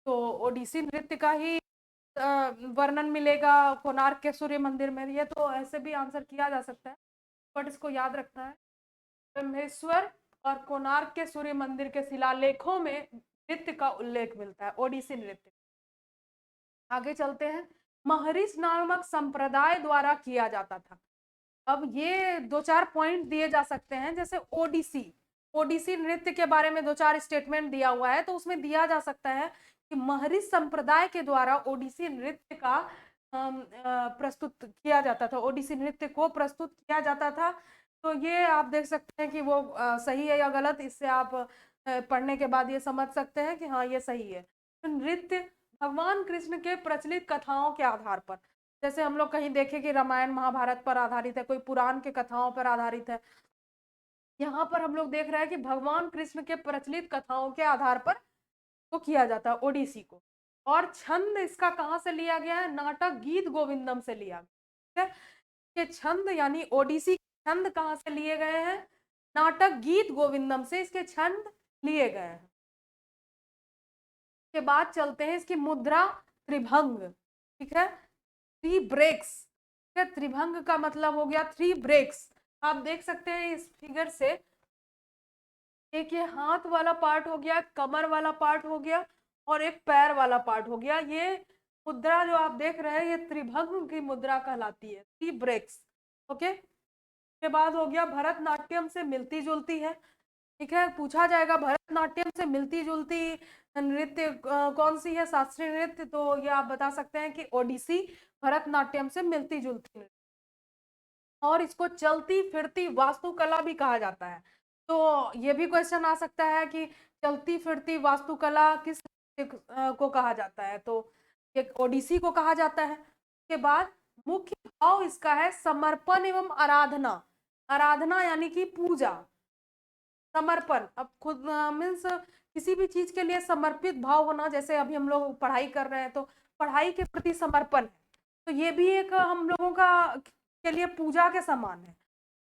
तो ओडिसी नृत्य का ही वर्णन मिलेगा कोणार्क के सूर्य मंदिर में। ये तो ऐसे भी आंसर किया जा सकता है, बट इसको याद रखना है। ब्रह्मेश्वर और कोणार्क के सूर्य मंदिर के शिलालेखों में नृत्य का उल्लेख मिलता है, ओडिसी नृत्य। आगे चलते हैं। महरिष नामक संप्रदाय द्वारा किया जाता था। अब ये दो चार पॉइंट दिए जा सकते हैं, जैसे ओडिसी नृत्य के बारे में दो चार स्टेटमेंट दिया हुआ है, तो उसमें दिया जा सकता है कि महरिष संप्रदाय के द्वारा ओडिसी नृत्य का प्रस्तुत किया जाता था, ओडिसी नृत्य को प्रस्तुत किया जाता था। तो ये आप देख सकते हैं कि वो सही है या गलत, इससे आप पढ़ने के बाद ये समझ सकते हैं कि हाँ ये सही है। तो नृत्य भगवान कृष्ण के प्रचलित कथाओं के आधार पर, जैसे हम लोग कहीं देखें कि रामायण महाभारत पर आधारित है, कोई पुराण के कथाओं पर आधारित है, यहाँ पर हम लोग देख रहे हैं कि भगवान कृष्ण के प्रचलित कथाओं के आधार पर तो किया जाता है ओडिसी को। और छंद इसका कहाँ से लिया गया है? नाटक गीत गोविंदम से लिया गया है। ये छंद यानी ओडिसी छंद कहाँ से लिए गए हैं? नाटक गीत गोविंदम से इसके छंद लिए गए हैं। के बाद चलते हैं इसकी मुद्रा त्रिभंग। ठीक है, 3 ब्रेक्स। त्रिभंग का मतलब हो गया 3 ब्रेक्स। आप देख सकते हैं इस फिगर से, एक ये हाथ वाला पार्ट हो गया, कमर वाला पार्ट हो गया और एक पैर वाला पार्ट हो गया। ये मुद्रा जो आप देख रहे हैं ये त्रिभंग की मुद्रा कहलाती है, 3 ब्रेक्स। ओके, के बाद हो गया भरतनाट्यम से मिलती जुलती है। ठीक है, पूछा जाएगा भरतनाट्यम से मिलती जुलती नृत्य कौन सी है? शास्त्रीय नृत्य। तो ये आप बता सकते हैं कि ओडिसी भरतनाट्यम से मिलती जुलती नृत्य। और इसको चलती फिरती वास्तुकला भी कहा जाता है। तो ये भी क्वेश्चन आ सकता है कि चलती फिरती वास्तुकला किस को कहा जाता है? तो एक ओडिसी को कहा जाता है। के बाद मुख्य भाव इसका है समर्पण एवं आराधना। आराधना यानी कि पूजा, समर्पण। अब खुद मीन्स किसी भी चीज के लिए समर्पित भाव होना, जैसे अभी हम लोग पढ़ाई कर रहे हैं तो पढ़ाई के प्रति समर्पण है। तो ये भी एक हम लोगों का के लिए पूजा के समान है।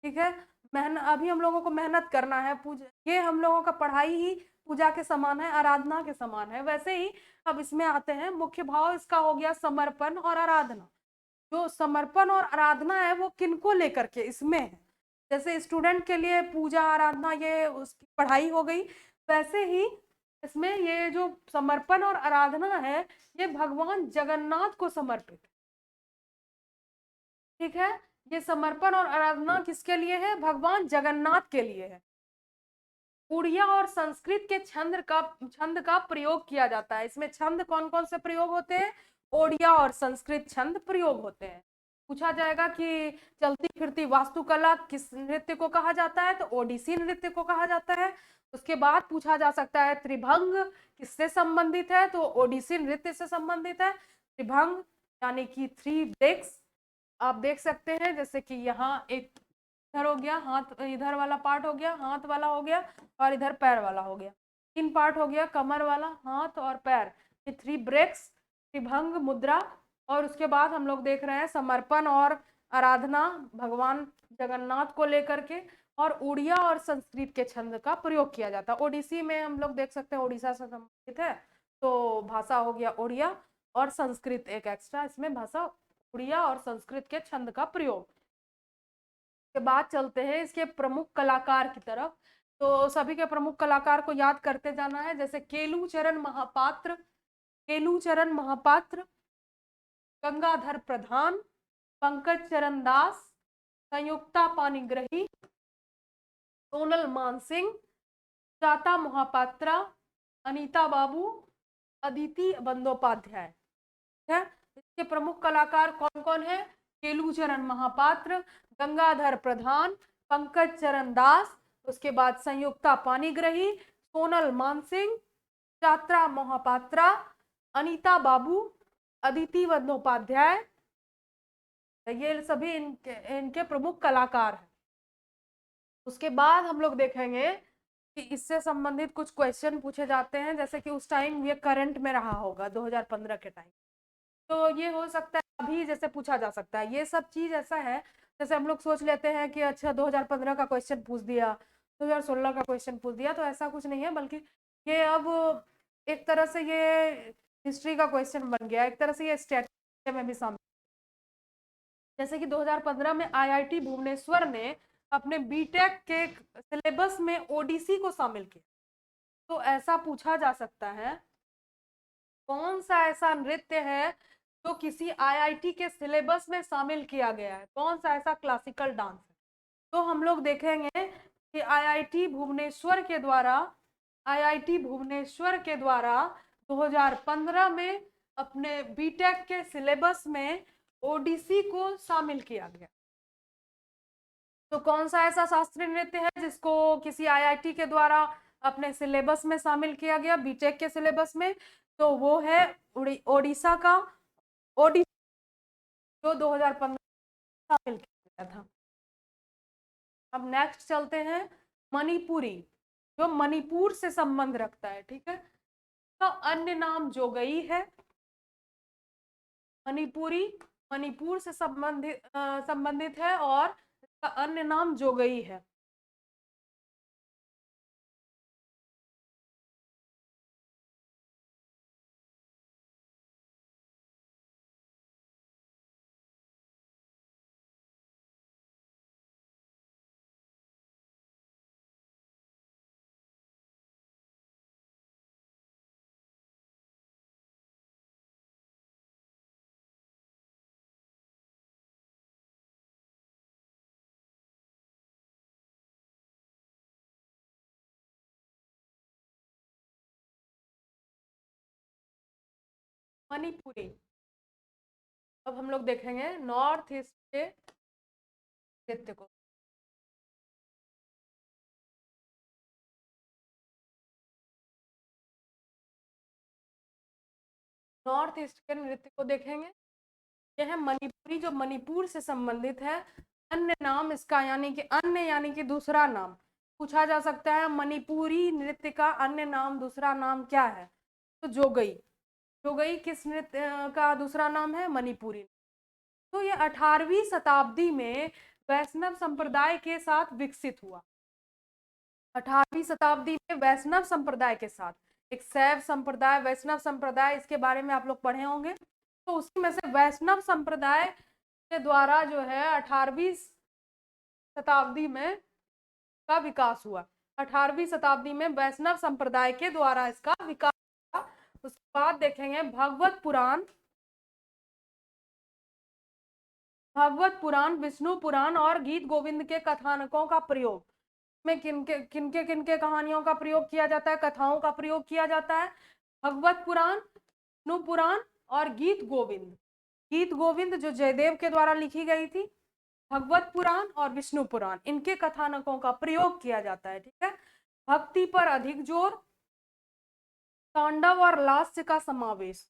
ठीक है, अभी हम लोगों को मेहनत करना है, पूजा, ये हम लोगों का पढ़ाई ही पूजा के समान है, आराधना के समान है। वैसे ही अब इसमें आते हैं, मुख्य भाव इसका हो गया समर्पण और आराधना। जो समर्पण और आराधना है वो किनको लेकर के इसमें है, जैसे स्टूडेंट के लिए पूजा आराधना ये उसकी पढ़ाई हो गई, वैसे ही इसमें ये जो समर्पण और आराधना है ये भगवान जगन्नाथ को समर्पित है। ठीक है, ये समर्पण और आराधना किसके लिए है? भगवान जगन्नाथ के लिए है। उड़िया और संस्कृत के छंद का प्रयोग किया जाता है। इसमें छंद कौन कौन से प्रयोग होते हैं? ओडिया और संस्कृत छंद प्रयोग होते हैं। पूछा जाएगा कि चलती फिरती वास्तुकला किस नृत्य को कहा जाता है? तो ओडिसी नृत्य को कहा जाता है। उसके बाद पूछा जा सकता है त्रिभंग किससे संबंधित है? तो ओडिसी नृत्य से संबंधित है। त्रिभंग यानी कि 3 ब्रेक्स आप देख सकते हैं, जैसे कि यहाँ एक इधर हो गया हाथ, इधर वाला पार्ट हो गया, हाथ वाला हो गया, और इधर पैर वाला हो गया। 3 पार्ट हो गया, कमर वाला, हाथ और पैर, ये 3 ब्रेक्स, त्रिभंग मुद्रा। और उसके बाद हम लोग देख रहे हैं समर्पण और आराधना भगवान जगन्नाथ को लेकर के, और उड़िया और संस्कृत के छंद का प्रयोग किया जाता है। ओडिसी में हम लोग देख सकते हैं उड़ीसा से संबंधित है, तो भाषा हो गया उड़िया, और संस्कृत एक एक्स्ट्रा इसमें भाषा उड़िया और संस्कृत के छंद का प्रयोग। के बाद चलते हैं इसके प्रमुख कलाकार की तरफ। तो सभी के प्रमुख कलाकार को याद करते जाना है, जैसे केलूचरण महापात्र, गंगाधर प्रधान, पंकज चरण दास, संयुक्ता पाणिग्राही, सोनल मानसिंह, जाता महापात्रा, अनीता बाबू, अदिति बंदोपाध्याय। है, इसके प्रमुख कलाकार कौन कौन है? केलूचरण महापात्र, गंगाधर प्रधान, पंकज चरण दास, उसके बाद संयुक्ता पाणिग्राही, सोनल मानसिंह, जात्रा महापात्रा, अनीता बाबू, अदिति बंदोपाध्याय, ये सभी इनके प्रमुख कलाकार हैं। उसके बाद हम लोग देखेंगे कि इससे संबंधित कुछ क्वेश्चन पूछे जाते हैं, जैसे कि उस टाइम ये करंट में रहा होगा 2015 के टाइम, तो ये हो सकता है अभी जैसे पूछा जा सकता है। ये सब चीज ऐसा है, जैसे हम लोग सोच लेते हैं कि अच्छा 2015 का क्वेश्चन पूछ दिया, 2016 का क्वेश्चन पूछ दिया, तो ऐसा कुछ नहीं है, बल्कि ये अब एक तरह से ये हिस्ट्री का क्वेश्चन बन गया, एक तरह से ये स्टैटिस्टिक्स में भी शामिल। जैसे कि 2015 में आईआईटी भुवनेश्वर ने अपने बीटेक के सिलेबस में ओडिसी को शामिल किया। तो ऐसा पूछा जा सकता है कौन सा ऐसा नृत्य है जो किसी आईआईटी के सिलेबस में शामिल किया गया है, कौन सा ऐसा क्लासिकल डांस है? तो हम लोग देखेंगे कि आईआईटी भुवनेश्वर के द्वारा 2015 में अपने बीटेक के सिलेबस में ओडिसी को शामिल किया गया। तो कौन सा ऐसा शास्त्रीय नृत्य है जिसको किसी आईआईटी के द्वारा अपने सिलेबस में शामिल किया गया, बीटेक के सिलेबस में? तो वो है ओडिशा का ओडिसी, जो 2015 शामिल किया गया था। अब नेक्स्ट चलते हैं मणिपुरी, जो मणिपुर से संबंध रखता है। ठीक है, तो अन्य नाम जोगई है। मणिपुरी मणिपुर से संबंधित है, और इसका अन्य नाम जोगई है। मणिपुरी, अब हम लोग देखेंगे नॉर्थ ईस्ट के नृत्य को। नॉर्थ ईस्ट के नृत्य को देखेंगे, यह है मणिपुरी, जो मणिपुर से संबंधित है। अन्य नाम इसका, यानी कि अन्य यानी कि दूसरा नाम पूछा जा सकता है, मणिपुरी नृत्य का अन्य नाम, दूसरा नाम क्या है? तो जोगई। जोगई किस नृत्य का दूसरा नाम है? मणिपुरी। तो ये 18वीं शताब्दी में वैष्णव संप्रदाय के साथ विकसित हुआ। 18वीं शताब्दी में वैष्णव संप्रदाय के साथ, एक शैव संप्रदाय, वैष्णव संप्रदाय, इसके बारे में आप लोग पढ़े होंगे। तो उसी में से वैष्णव संप्रदाय के द्वारा जो है 18वीं शताब्दी में का विकास हुआ। 18वीं शताब्दी में वैष्णव संप्रदाय के द्वारा इसका विकास हुआ। उसके बाद देखेंगे भागवत पुराण, विष्णु पुराण और गीत गोविंद के कथानकों का प्रयोग में किनके कहानियों का प्रयोग किया जाता है, कथाओं का प्रयोग किया जाता है। भगवत पुराण, विष्णु पुराण और गीत गोविंद। गीत गोविंद जो जयदेव के द्वारा लिखी गई थी, भगवत पुराण और विष्णु पुराण, इनके कथानकों का प्रयोग किया जाता है। ठीक है। भक्ति पर अधिक जोर, तांडव और लास्य का समावेश।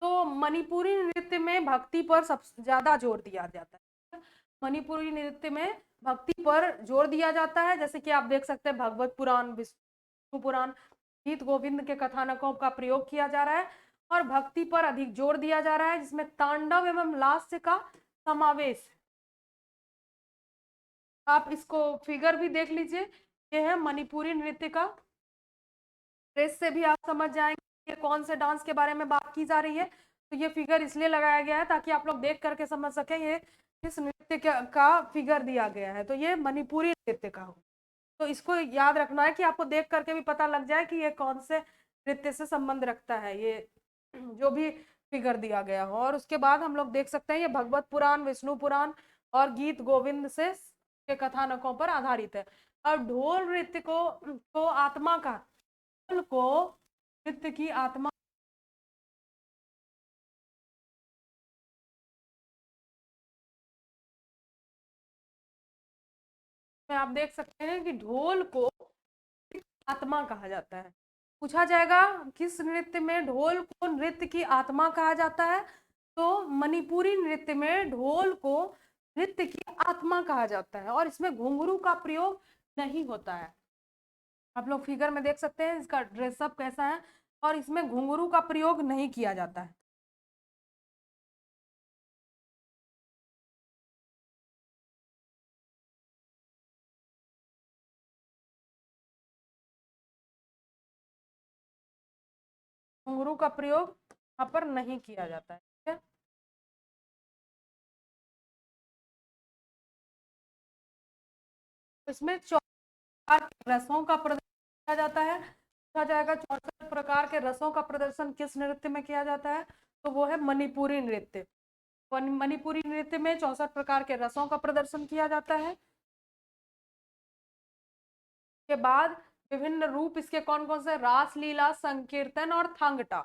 तो मणिपुरी नृत्य में भक्ति पर सबसे ज्यादा जोर दिया जाता है। मणिपुरी नृत्य में भक्ति पर जोर दिया जाता है, जैसे कि आप देख सकते हैं भगवत पुराण, विष्णु पुराण, गीत गोविंद के कथानकों का प्रयोग किया जा रहा है और भक्ति पर अधिक जोर दिया जा रहा है, जिसमें तांडव एवं लास्य का समावेश है। आप इसको फिगर भी देख लीजिए, ये है मणिपुरी नृत्य का। ड्रेस से भी आप समझ जाएंगे ये कौन से डांस के बारे में बात की जा रही है। तो ये फिगर इसलिए लगाया गया है ताकि आप लोग देख करके समझ सकें ये किस नृत्य का फिगर दिया गया है। तो ये मणिपुरी नृत्य का हो, तो इसको याद रखना है कि आपको देख करके भी पता लग जाए कि ये कौन से नृत्य से संबंध रखता है, ये जो भी फिगर दिया गया हो। और उसके बाद हम लोग देख सकते हैं ये भगवत पुराण, विष्णु पुराण और गीत गोविंद से के कथानकों पर आधारित है। और ढोल नृत्य को आत्मा का, ढोल को नृत्य की आत्मा, में आप देख सकते हैं कि ढोल को आत्मा कहा जाता है। पूछा जाएगा किस नृत्य में ढोल को नृत्य की आत्मा कहा जाता है, तो मणिपुरी नृत्य में ढोल को नृत्य की आत्मा कहा जाता है और इसमें घुंघरू का प्रयोग नहीं होता है। आप लोग फिगर में देख सकते हैं इसका ड्रेसअप कैसा है और इसमें घुंघरू का प्रयोग नहीं किया जाता है। घुंघरू का प्रयोग यहाँ पर नहीं किया जाता है। ठीक है। इसमें 64 रसों का प्रदर्शन किया जाता है। पूछा जाएगा 64 प्रकार के रसों का प्रदर्शन किस नृत्य में किया जाता है, तो वो है मणिपुरी नृत्य। मणिपुरी नृत्य में 64 प्रकार के रसों का प्रदर्शन किया जाता है। के बाद विभिन्न रूप इसके कौन कौन से, रास लीला, संकीर्तन और थांगटा।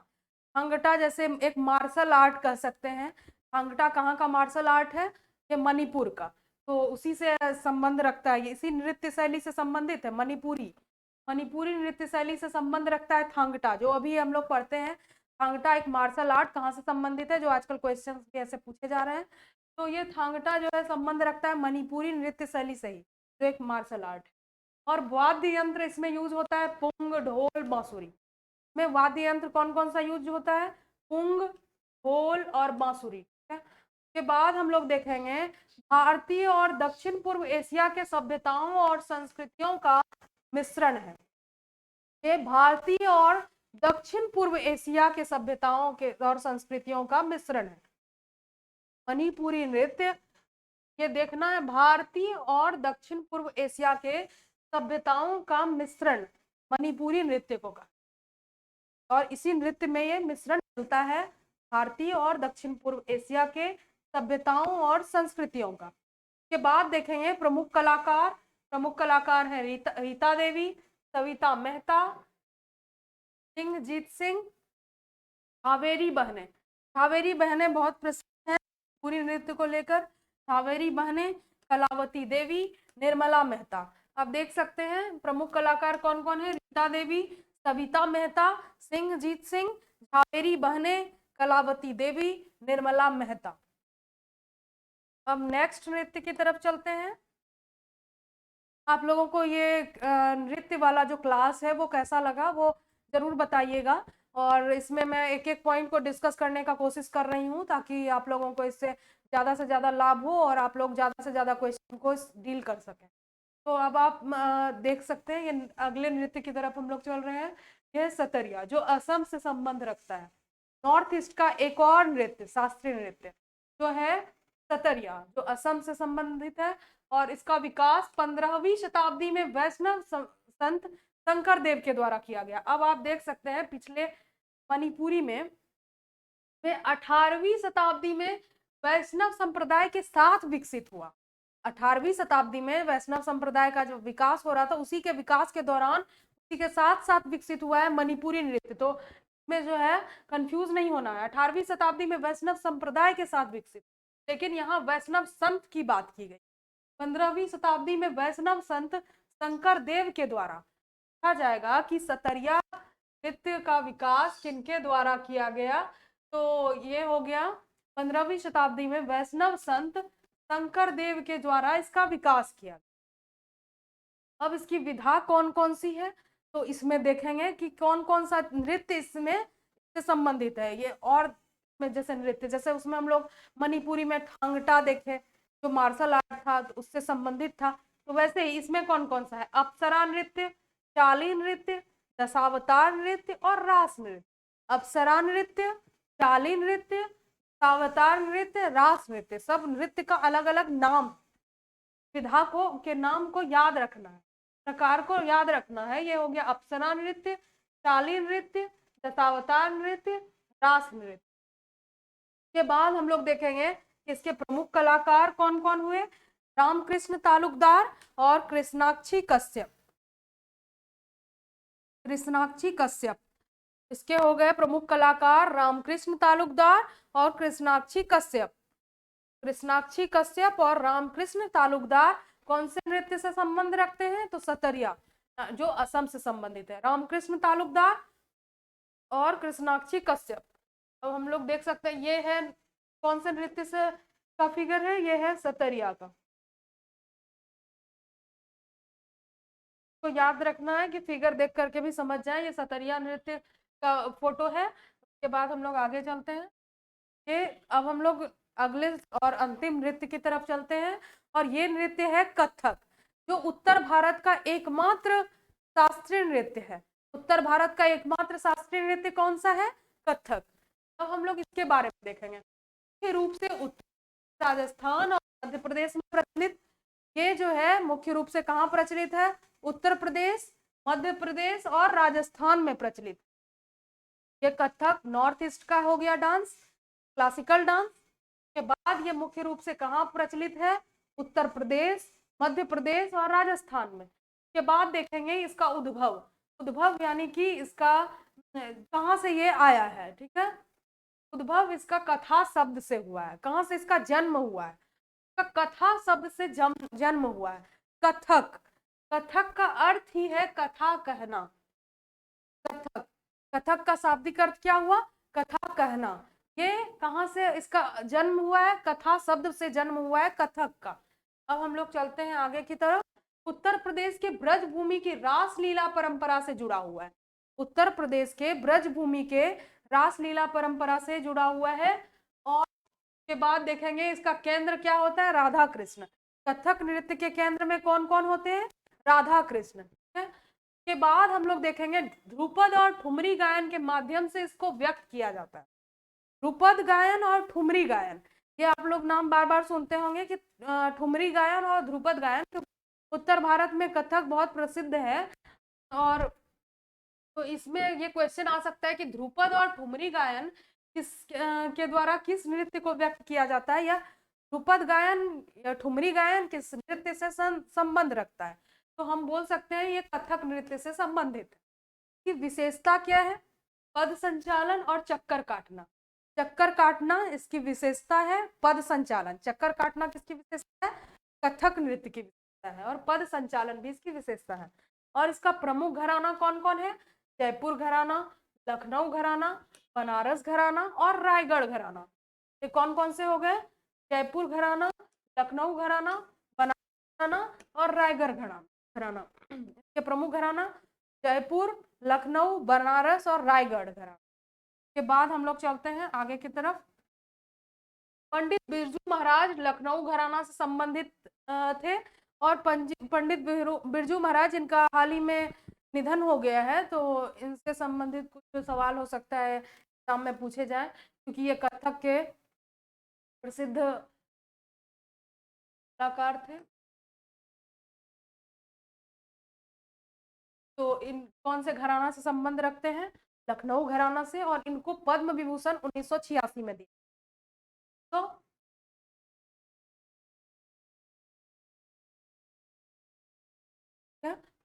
थांगटा जैसे एक मार्शल आर्ट कह सकते हैं। थांगटा कहाँ का मार्शल आर्ट है, ये मणिपुर का, तो उसी से संबंध रखता है, इसी नृत्य शैली से संबंधित है। मणिपुरी नृत्य शैली से संबंध रखता है थांगटा, जो अभी हम लोग पढ़ते हैं। थांगटा एक मार्शल आर्ट कहाँ से संबंधित है, जो आजकल क्वेश्चन कैसे पूछे जा रहे हैं। तो ये थांगटा जो है संबंध रखता है मणिपुरी नृत्य शैली से ही, जो एक मार्शल आर्ट है। और वाद्य यंत्र इसमें यूज होता है पुंग, ढोल, बांसुरी। में वाद्य यंत्र कौन कौन सा यूज होता है, पुंग, ढोल और बांसुरी। के बाद हम लोग देखेंगे भारतीय और दक्षिण पूर्व एशिया के सभ्यताओं और संस्कृतियों का मिश्रण है। ये भारतीय और दक्षिण पूर्व एशिया के सभ्यताओं के और संस्कृतियों का मिश्रण है। मणिपुरी नृत्य, ये देखना है, भारतीय और दक्षिण पूर्व एशिया के सभ्यताओं का मिश्रण मणिपुरी नृत्य को का, और इसी नृत्य में ये मिश्रण मिलता है भारतीय और दक्षिण पूर्व एशिया के सभ्यताओं और संस्कृतियों का। के बाद देखेंगे प्रमुख कलाकार हैं रीता देवी, सविता मेहता, सिंहजीत सिंह, हावेरी बहनें बहुत प्रसिद्ध हैं पूरी नृत्य को लेकर। हावेरी बहनें, कलावती देवी, निर्मला मेहता। आप देख सकते हैं प्रमुख कलाकार कौन कौन है, रीता देवी, सविता मेहता, सिंहजीत सिंह, हावेरी बहनें, कलावती देवी, निर्मला मेहता। अब नेक्स्ट नृत्य की तरफ चलते हैं। आप लोगों को ये नृत्य वाला जो क्लास है वो कैसा लगा, वो जरूर बताइएगा। और इसमें मैं एक एक पॉइंट को डिस्कस करने का कोशिश कर रही हूँ ताकि आप लोगों को इससे ज़्यादा से ज़्यादा लाभ हो और आप लोग ज़्यादा से ज़्यादा क्वेश्चन को डील कर सकें। तो अब आप देख सकते हैं ये अगले नृत्य की तरफ हम लोग चल रहे हैं। ये सतरिया जो असम से संबंध रखता है। नॉर्थ ईस्ट का एक और नृत्य, शास्त्रीय नृत्य जो है सतरिया, जो असम से संबंधित है और इसका विकास 15वीं शताब्दी में वैष्णव संत शंकर देव के द्वारा किया गया। अब आप देख सकते हैं पिछले मणिपुरी में वे 18वीं शताब्दी में वैष्णव संप्रदाय के साथ विकसित हुआ। 18वीं शताब्दी में वैष्णव संप्रदाय का जो विकास हो रहा था उसी के विकास के दौरान उसी के साथ साथ विकसित हुआ है मणिपुरी नृत्य। तो में जो है कंफ्यूज नहीं होना है, 18वीं शताब्दी में वैष्णव संप्रदाय के साथ विकसित, लेकिन यहाँ वैष्णव संत की बात की गई। 15वीं शताब्दी में वैष्णव संत शंकर देव के द्वारा कहा जाएगा कि सतरिया नृत्य का विकास किनके द्वारा किया गया। तो ये हो गया 15वीं शताब्दी में वैष्णव संत शंकर देव के द्वारा इसका विकास किया। अब इसकी विधा कौन कौन सी है, तो इसमें देखेंगे कि कौन कौन सा नृत्य इसमें इससे संबंधित है। ये और में जैसे नृत्य, जैसे उसमें हम लोग मणिपुरी में थांगटा देखे जो मार्शल आर्ट था तो उससे संबंधित था, तो वैसे ही इसमें कौन कौन सा है, अप्सरा नृत्य, चाली नृत्य, दशावतार नृत्य और रास नृत्य। अप्सरा नृत्य, चाली नृत्य, दशावतार नृत्य, रास नृत्य, सब नृत्य का अलग अलग नाम, विधा को के नाम को याद रखना है, प्रकार को याद रखना है। ये हो गया अप्सरा नृत्य, चाली नृत्य, दशावतार नृत्य, रास नृत्य। के बाद हम लोग देखेंगे कि इसके प्रमुख कलाकार कौन कौन हुए। रामकृष्ण तालुकदार और कृष्णाक्षी कश्यप। कृष्णाक्षी कश्यप इसके हो गए प्रमुख कलाकार, रामकृष्ण तालुकदार और कृष्णाक्षी कश्यप। कृष्णाक्षी कश्यप और रामकृष्ण तालुकदार कौन से नृत्य से संबंध रखते हैं, तो सतरिया जो असम से संबंधित है। रामकृष्ण तालुकदार और कृष्णाक्षी कश्यप। अब हम लोग देख सकते हैं ये है कौन से नृत्य से का फिगर है, ये है सतरिया का। तो याद रखना है कि फिगर देख करके भी समझ जाए ये सतरिया नृत्य का फोटो है। उसके बाद हम लोग आगे चलते हैं। ये अब हम लोग अगले और अंतिम नृत्य की तरफ चलते हैं और ये नृत्य है कथक, जो उत्तर भारत का एकमात्र शास्त्रीय नृत्य है। उत्तर भारत का एकमात्र शास्त्रीय नृत्य कौन सा है, कथक। अब हम लोग इसके बारे में देखेंगे। मुख्य रूप से उत्तर राजस्थान और मध्य प्रदेश में प्रचलित, ये जो है मुख्य रूप से कहाँ प्रचलित है, उत्तर प्रदेश, मध्य प्रदेश और राजस्थान में प्रचलित। ये कथक नॉर्थ ईस्ट का हो गया डांस, क्लासिकल डांस। के बाद ये मुख्य रूप से कहाँ प्रचलित है, उत्तर प्रदेश, मध्य प्रदेश और राजस्थान में। के बाद देखेंगे इसका उद्भव, उद्भव यानी कि इसका कहाँ से ये आया है, ठीक है। उद्भव इसका कथा शब्द से हुआ है, कहाँ से इसका जन्म हुआ है, कथा शब्द से जन्म हुआ है। कथक, कथक का अर्थ ही है कथा कहना। कथक, कथक का शाब्दिक अर्थ क्या हुआ, कथा कहना। ये कहाँ से इसका जन्म हुआ है, कथा शब्द से जन्म हुआ है कथक का। अब हम लोग चलते हैं आगे की तरफ। उत्तर प्रदेश के ब्रज भूमि की रासलीला परंपरा से जुड़ा हुआ है। उत्तर प्रदेश के ब्रज भूमि के रासलीला परंपरा से जुड़ा हुआ है। और के बाद देखेंगे इसका केंद्र क्या होता है, राधा कृष्ण। कथक नृत्य के केंद्र में कौन कौन होते हैं, राधा कृष्ण। के बाद हम लोग देखेंगे ध्रुपद और ठुमरी गायन के माध्यम से इसको व्यक्त किया जाता है। ध्रुपद गायन और ठुमरी गायन, ये आप लोग नाम बार बार सुनते होंगे कि ठुमरी गायन और ध्रुपद गायन। तो उत्तर भारत में कथक बहुत प्रसिद्ध है। और तो इसमें ये क्वेश्चन आ सकता है कि ध्रुपद और ठुमरी गायन किस के द्वारा किस नृत्य को व्यक्त किया जाता है, या ध्रुपद गायन या ठुमरी गायन किस नृत्य से संबंध रखता है। तो हम बोल सकते हैं ये कथक नृत्य से संबंधित है। कि विशेषता क्या है, पद संचालन और चक्कर काटना। चक्कर काटना इसकी विशेषता है, पद संचालन, चक्कर काटना किसकी विशेषता है, कथक नृत्य की विशेषता है, और पद संचालन भी इसकी विशेषता है। और इसका प्रमुख घराना कौन कौन है, जयपुर घराना, लखनऊ घराना, बनारस घराना और रायगढ़ घराना। ये कौन कौन से हो गए, जयपुर घराना, लखनऊ घराना, बनारस घराना और रायगढ़ घराना। इसके प्रमुख घराना जयपुर, लखनऊ, बनारस और रायगढ़ घराना। के बाद हम लोग चलते हैं आगे की तरफ। पंडित बिरजू महाराज लखनऊ घराना से संबंधित थे, और पंडित बिरजू महाराज, इनका हाल ही में निधन हो गया है, तो इनसे संबंधित कुछ सवाल हो सकता है एग्जाम में पूछे जाए, क्योंकि ये कथक के प्रसिद्ध कलाकार थे। तो इन कौन से घराना से संबंध रखते हैं? लखनऊ घराना से, और इनको पद्म विभूषण 1986 में दिया। तो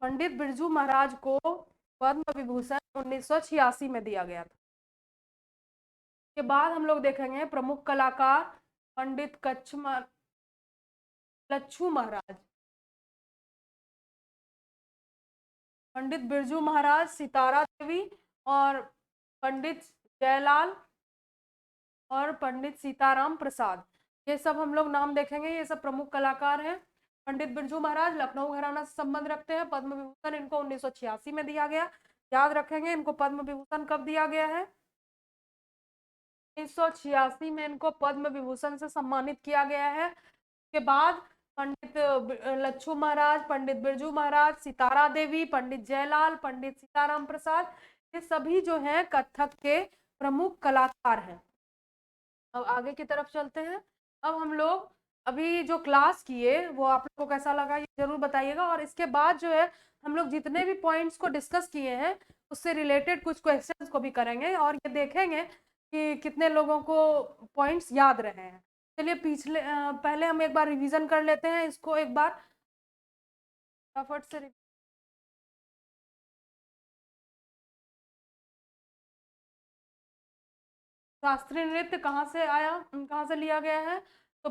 पंडित बिरजू महाराज को पद्म विभूषण 1986 में दिया गया था। के बाद हम लोग देखेंगे प्रमुख कलाकार पंडित लच्छू महाराज, पंडित बिरजू महाराज, सितारा देवी, और पंडित जयलाल, और पंडित सीताराम प्रसाद, ये सब हम लोग नाम देखेंगे। ये सब प्रमुख कलाकार हैं। पंडित बिरजू महाराज लखनऊ घराना से संबंध रखते हैं। पद्म विभूषण इनको 1986 में दिया गया। याद रखेंगे इनको पद्म विभूषण कब दिया गया है? 1986 में इनको पद्म विभूषण से सम्मानित किया गया है। के बाद पंडित लच्छू महाराज, पंडित बिरजू महाराज, सितारा देवी, पंडित जयलाल, पंडित सीताराम प्रसाद, ये सभी जो हैं कथक के प्रमुख कलाकार हैं। अब आगे की तरफ चलते हैं। अब हम लोग अभी जो क्लास किए वो आप लोगों को कैसा लगा ये जरूर बताइएगा, और इसके बाद जो है हम लोग जितने भी पॉइंट्स को डिस्कस किए हैं उससे रिलेटेड कुछ क्वेश्चंस को भी करेंगे, और ये देखेंगे कि कितने लोगों को पॉइंट्स याद रहे हैं। चलिए पहले हम एक बार रिवीजन कर लेते हैं इसको एक बार फटाफट से। शास्त्रीय नृत्य कहाँ से आया, कहाँ से लिया गया है? तो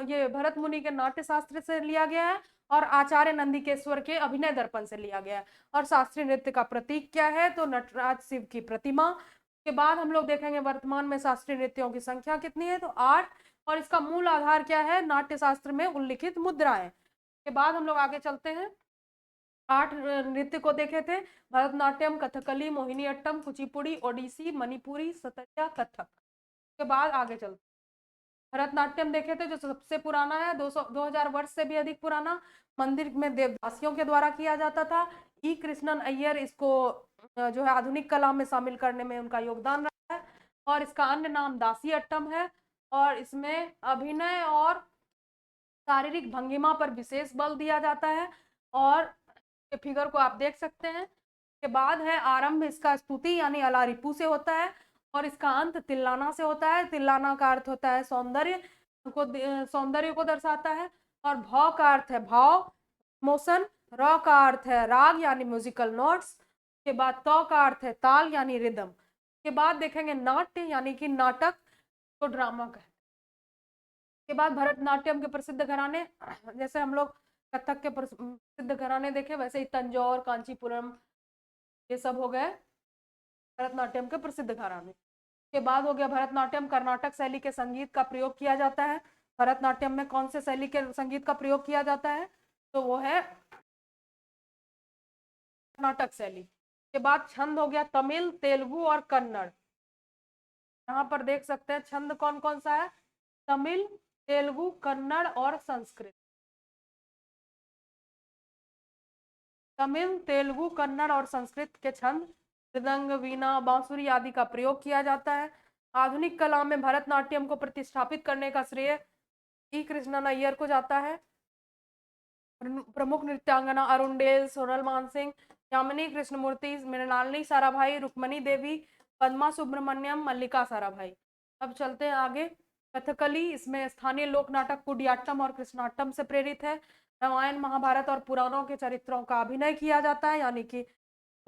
ये भरत मुनि के नाट्य शास्त्र से लिया गया है, और आचार्य नंदिकेश्वर के अभिनय दर्पण से लिया गया है। और शास्त्रीय नृत्य का प्रतीक क्या है? तो नटराज शिव की प्रतिमा। के बाद हम लोग देखेंगे वर्तमान में शास्त्रीय नृत्यों की संख्या कितनी है, तो 8, और इसका मूल आधार क्या है? नाट्य शास्त्र में उल्लिखित मुद्राएं। के बाद हम लोग आगे चलते हैं। 8 नृत्य को देखे थे, भरतनाट्यम, कथकली, मोहिनीअट्टम, कुचिपुड़ी, ओडिसी, मणिपुरी, सतरिया, कथक। के बाद आगे चलते, भरतनाट्यम देखे थे जो सबसे पुराना है, 2000 वर्ष से भी अधिक पुराना, मंदिर में देवदासियों के द्वारा किया जाता था। ई कृष्णन अय्यर इसको जो है आधुनिक कला में शामिल करने में उनका योगदान रहा है, और इसका अन्य नाम दासी अट्टम है, और इसमें अभिनय और शारीरिक भंगिमा पर विशेष बल दिया जाता है, और फिगर को आप देख सकते हैं। के बाद है आरंभ इसका स्तुति यानी अलारिपू से होता है, और इसका अंत तिल्लाना से होता है। तिल्लाना का अर्थ होता है सौंदर्य को दर्शाता है, और भाव का अर्थ है भाव, मोशन। र का अर्थ है राग यानी म्यूजिकल नोट्स। के बाद त का अर्थ है ताल यानी रिदम। के बाद देखेंगे नाट्य यानी कि नाटक को ड्रामा कहते हैं। के बाद भरतनाट्यम के प्रसिद्ध घराने, जैसे हम लोग कथक के प्रसिद्ध घराने देखे वैसे ही तंजौर, कांचीपुरम, ये सब हो गए भरतनाट्यम के प्रसिद्ध घराने। के बाद हो गया भरतनाट्यम कर्नाटक शैली के संगीत का प्रयोग किया जाता है। भरतनाट्यम में कौन से शैली के संगीत का प्रयोग किया जाता है? तो वो है कर्नाटक शैली। के बाद छंद हो गया तमिल, तेलुगु और कन्नड़। यहाँ पर देख सकते हैं छंद कौन कौन सा है, तमिल, तेलुगु, कन्नड़ और संस्कृत। तमिल, तेलुगु, कन्नड़ और संस्कृत के छंद, मृदंग, वीणा, बांसुरी आदि का प्रयोग किया जाता है। आधुनिक कला में भरतनाट्यम को प्रतिष्ठापित करने का श्रेय ई कृष्णन अय्यर को जाता है। प्रमुख नृत्यांगना अरुणडेल, सोनल मानसिंह, यामिनी कृष्णमूर्ति, मृणालिनी साराभाई, रुक्मणी देवी, पद्मा सुब्रमण्यम, मल्लिका साराभाई। अब चलते हैं आगे। कथकली, इसमें स्थानीय लोक नाटक कुडियाट्टम और कृष्णाट्टम से प्रेरित है। रामायण, महाभारत और पुराणों के चरित्रों का अभिनय किया जाता है, यानी कि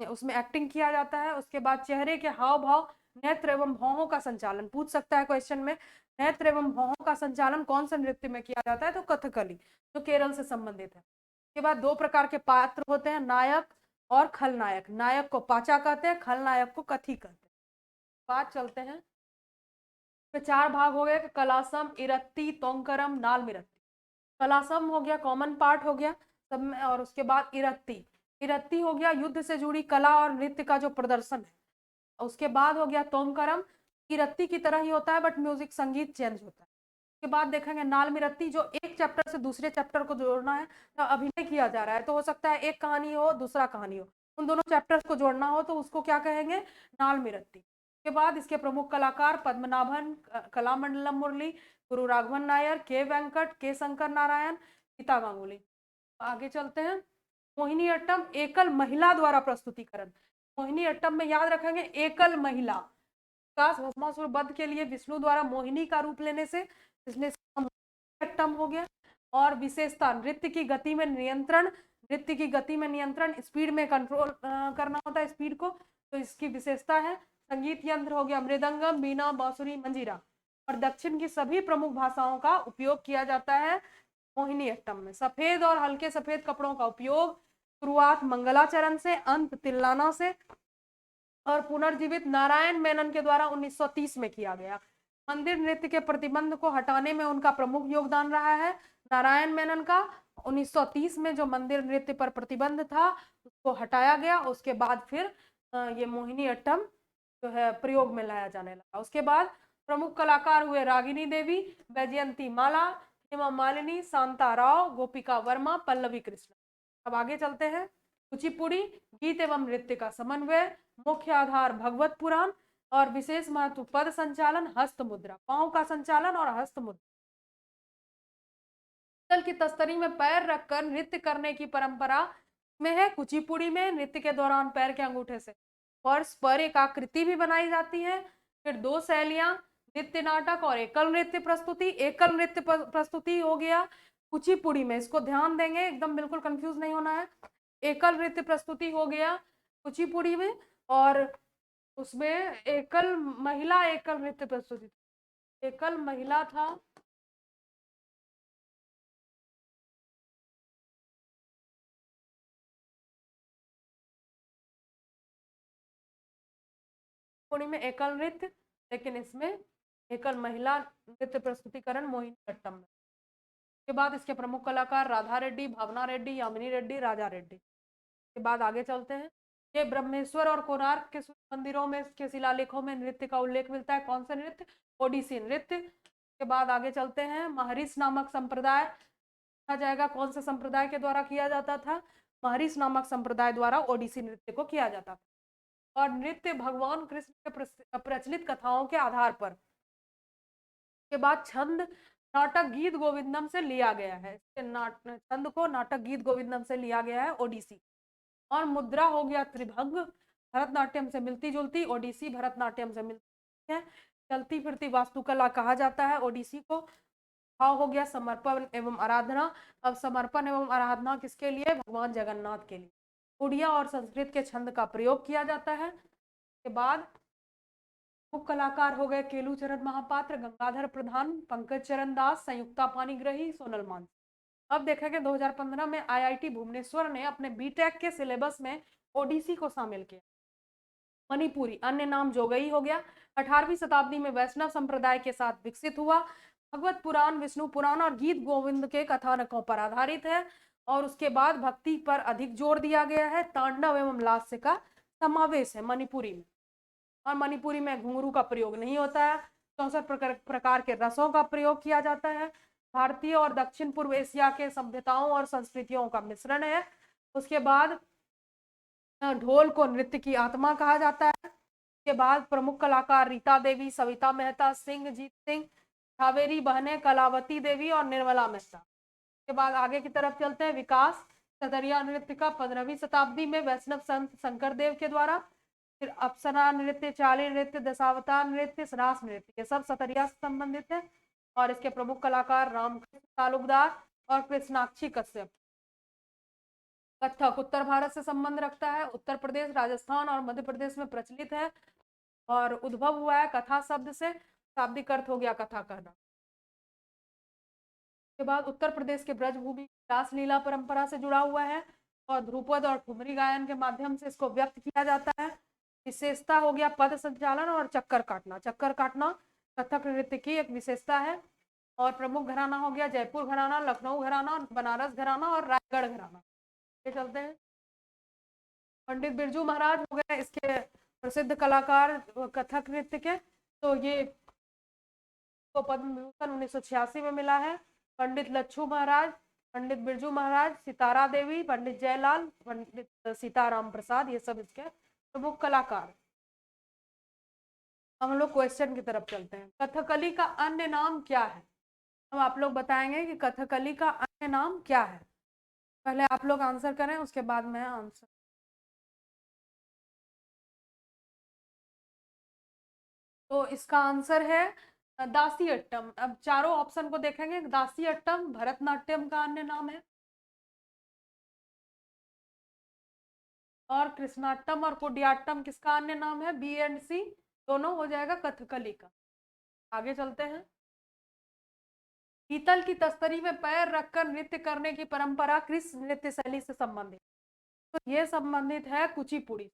उसमें एक्टिंग किया जाता है। उसके बाद चेहरे के हाव भाव, नेत्र एवं भौहों का संचालन पूछ सकता है क्वेश्चन में। नेत्र एवं भौहों का संचालन कौन से नृत्य में किया जाता है? तो कथकली, जो केरल से संबंधित है। उसके बाद 2 प्रकार के पात्र होते हैं, नायक और खलनायक। नायक को पाचा कहते हैं, खलनायक को कथी कहते हैं। बात चलते हैं, तो 4 भाग हो गए, कलासम, इरत्ती, तोंकरम, नाल मिरत्ती। कलासम हो गया कॉमन पार्ट हो गया सब में, और उसके बाद इरत्ती, इरत्ती हो गया युद्ध से जुड़ी कला और नृत्य का जो प्रदर्शन है। उसके बाद हो गया तोमकरम, किरत्ती की तरह ही होता है बट म्यूजिक संगीत चेंज होता है। उसके बाद देखेंगे नाल मिरत्ती, जो एक चैप्टर से दूसरे चैप्टर को जोड़ना है, तो अभिनय किया जा रहा है, तो हो सकता है एक कहानी हो दूसरा कहानी हो, उन दोनों चैप्टर्स को जोड़ना हो तो उसको क्या कहेंगे, नाल मिरत्ती। के बाद इसके प्रमुख कलाकार पद्मनाभन, कलामंडलम मुरली, गुरु राघवन नायर, के वेंकट, के शंकर नारायण, गीता गांगुली। आगे चलते हैं। मोहिनी अट्टम एकल महिला द्वारा प्रस्तुतिकरण। मोहिनी अट्टम में याद रखेंगे एकल महिला, भस्मासुर वध के लिए विष्णु द्वारा मोहिनी का रूप लेने से इसलिए अट्टम हो गया। और विशेषता नृत्य की गति में नियंत्रण, नृत्य की गति में नियंत्रण, स्पीड में कंट्रोल करना होता है स्पीड को, तो इसकी विशेषता है। संगीत यंत्र हो गया मृदंगम, बीना, बांसुरी, मंजीरा। और दक्षिण की सभी प्रमुख भाषाओं का उपयोग किया जाता है मोहिनी अट्टम में। सफेद और हल्के सफेद कपड़ों का उपयोग, शुरुआत मंगलाचरण से, अंत तिल्लाना से, और पुनर्जीवित नारायण मेनन के द्वारा 1930 में किया गया। मंदिर नृत्य के प्रतिबंध को हटाने में उनका प्रमुख योगदान रहा है नारायण मेनन का। 1930 में जो मंदिर नृत्य पर प्रतिबंध था उसको हटाया गया, उसके बाद फिर ये मोहिनी अट्टम जो है प्रयोग में लाया जाने लगा। उसके बाद प्रमुख कलाकार हुए रागिनी देवी, वैजयंती माला, हेमा मालिनी, शांता राव, गोपिका वर्मा, पल्लवी कृष्ण। अब आगे चलते हैं। कुचिपुड़ी गीत एवं नृत्य का समन्वय, मुख्य आधार भगवत पुराण, और विशेष महत्व पद संचालन, हस्त मुद्रा, पांव का संचालन और हस्त मुद्रा। पीतल की तस्तरी में पैर रखकर नृत्य करने की परंपरा में है। कुचिपुड़ी में नृत्य के दौरान पैर के अंगूठे से फर्श पर एक आकृति भी बनाई जाती है। फिर दो शैलियां, नृत्य नाटक और एकल नृत्य प्रस्तुति। एकल नृत्य प्रस्तुति हो गया कुचिपुड़ी में, इसको ध्यान देंगे, एकदम बिल्कुल कंफ्यूज नहीं होना है। एकल नृत्य प्रस्तुति हो गया कुचिपुड़ी में, और उसमें एकल महिला एकल नृत्य प्रस्तुति, एकल महिला था, कुचिपुड़ी में एकल नृत्य, लेकिन इसमें एकल महिला नृत्य प्रस्तुतिकरण मोहिनी अट्टम में। के बाद इसके प्रमुख कलाकार राधा रेड्डी, भावना रेड्डी, यामिनी रेड्डी, राजा रेड्डी। के बाद आगे चलते हैं। ये ब्रह्मेश्वर और कोणार्क के सूर्य मंदिरों में के शिलालेखों में नृत्य का उल्लेख मिलता है। कौन से नृत्य? ओडिसी नृत्य। के बाद आगे चलते हैं। महर्षि नामक संप्रदाय कहा जाएगा, कौन से संप्रदाय के द्वारा किया जाता था? महर्षि नामक संप्रदाय द्वारा ओडिसी नृत्य को किया जाता था। और नृत्य भगवान कृष्ण के प्रचलित कथाओं के आधार पर। के बाद छंद नाटक गीत गोविंदम से लिया गया है, छंद को नाटक गीत गोविंदम से लिया गया है ओडिसी। और मुद्रा हो गया त्रिभंग, भरतनाट्यम से मिलती जुलती, ओडिसी भरतनाट्यम से मिलती है, चलती फिरती वास्तुकला कहा जाता है ओडिसी को। भाव हो गया समर्पण एवं आराधना। अब समर्पण एवं आराधना किसके लिए? भगवान जगन्नाथ के लिए। उड़िया और संस्कृत के छंद का प्रयोग किया जाता है। के बाद मुख्य कलाकार हो गए केलू चरण महापात्र, गंगाधर प्रधान, पंकज चरण दास, संयुक्ता पानीग्रही, सोनल मान। अब देखेंगे 2015 में आईआईटी भुवनेश्वर ने अपने बीटेक के सिलेबस में ओडिसी को शामिल किया। मणिपुरी अन्य नाम जोगई हो गया, 18वीं शताब्दी में वैष्णव संप्रदाय के साथ विकसित हुआ। भगवत पुराण, विष्णु पुराण और गीत गोविंद के कथानकों पर आधारित है। और उसके बाद भक्ति पर अधिक जोर दिया गया है। तांडव एवं लास्य का समावेश है मणिपुरी में। और मणिपुरी में घुंघरू का प्रयोग नहीं होता है। 64 प्रकार के रसों का प्रयोग किया जाता है। भारतीय और दक्षिण पूर्व एशिया के सभ्यताओं और संस्कृतियों का मिश्रण है। उसके बाद ढोल को नृत्य की आत्मा कहा जाता है। उसके बाद प्रमुख कलाकार रीता देवी, सविता मेहता, सिंह जीत सिंह, कावेरी बहनें, कलावती देवी और निर्मला मेहता। के बाद आगे की तरफ चलते हैं। विकास सतरिया नृत्य का 15वीं शताब्दी में वैष्णव संत शंकर देव के द्वारा। फिर अप्सरा नृत्य, चाली नृत्य, दशावतार नृत्य, रास नृत्य, ये सब सतरिया से संबंधित है। और इसके प्रमुख कलाकार रामकृष्ण तालुकदार और कृष्णाक्षी कश्यप। कथक उत्तर भारत से संबंध रखता है, उत्तर प्रदेश, राजस्थान और मध्य प्रदेश में प्रचलित है। और उद्भव हुआ है कथा शब्द से, शाब्दिक अर्थ हो गया कथा करना। के बाद उत्तर प्रदेश के ब्रजभूमि रास लीला परंपरा से जुड़ा हुआ है। और ध्रुपद और ठुमरी गायन के माध्यम से इसको व्यक्त किया जाता है। विशेषता हो गया पद संचालन और चक्कर काटना। चक्कर काटना कथक नृत्य की एक विशेषता है। और प्रमुख घराना हो गया जयपुर घराना, लखनऊ घराना, बनारस घराना और रायगढ़ घराना। ये चलते हैं। पंडित बिरजू महाराज हो गए इसके प्रसिद्ध कलाकार कथक नृत्य के, तो ये को पद्म विभूषण 1986 में मिला है। पंडित लच्छू महाराज, पंडित बिरजू महाराज, सितारा देवी, पंडित जयलाल, पंडित सीताराम प्रसाद, ये सब इसके प्रमुख कलाकार। हम लोग क्वेश्चन की तरफ चलते हैं। कथकली का अन्य नाम क्या है? हम आप लोग बताएंगे कि कथकली का अन्य नाम क्या है। पहले आप लोग आंसर करें, उसके बाद मैं आंसर। तो इसका आंसर है दासी अट्टम। अब चारों ऑप्शन को देखेंगे। दासी अट्टम भरतनाट्यम का अन्य नाम है, और कृष्णाट्टम और कुडियाट्टम किसका अन्य नाम है? बी एंड सी दोनों हो जाएगा कथकली का। आगे चलते हैं। पीतल की तस्तरी में पैर रखकर नृत्य करने की परंपरा किस नृत्य शैली से संबंधित? तो ये संबंधित है कुचिपुड़ी।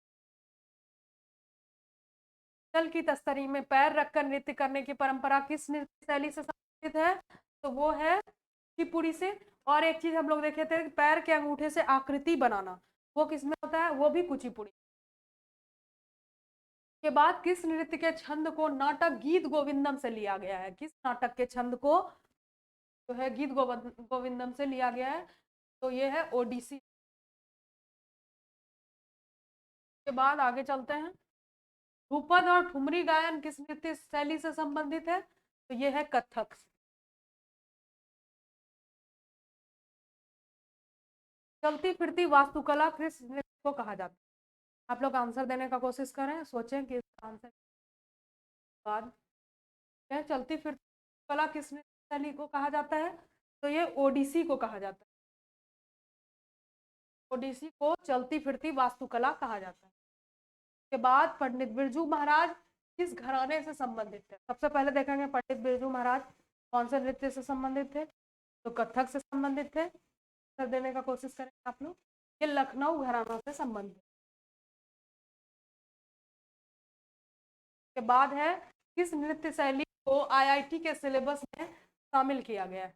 पीतल की तस्तरी में पैर रखकर नृत्य करने की परंपरा किस नृत्य शैली से संबंधित है? तो वो है कुचिपुड़ी से। और एक चीज हम लोग देखे थे, पैर के अंगूठे से आकृति बनाना, वो किसमें होता है? वो भी कुचिपुड़ी के बाद किस नृत्य के छंद को नाटक गीत गोविंदम से लिया गया है? किस नाटक के छंद को जो है गीत गोविंदम से लिया गया है? तो ये है ओडिसी। के बाद आगे चलते हैं। ध्रुपद और ठुमरी गायन किस नृत्य शैली से संबंधित है? तो ये है कथक। चलती फिरती वास्तुकला किस नृत्य को कहा जाता है? आप लोग आंसर देने का कोशिश करें, सोचें कि इसका आंसर बाद क्या है। चलती फिरती कला किस नृत्य शैली को कहा जाता है? तो ये ओडिसी को कहा जाता है। ओडिसी को चलती फिरती वास्तुकला कहा जाता है। के बाद पंडित बिरजू महाराज किस घराने से संबंधित थे? सबसे पहले देखेंगे पंडित बिरजू महाराज कौन से नृत्य से संबंधित थे? तो कथक से संबंधित थे। उत्तर देने का कोशिश करें आप लोग। ये लखनऊ घराना से संबंधित। के बाद है किस नृत्य शैली को आईआईटी के सिलेबस में शामिल किया गया है?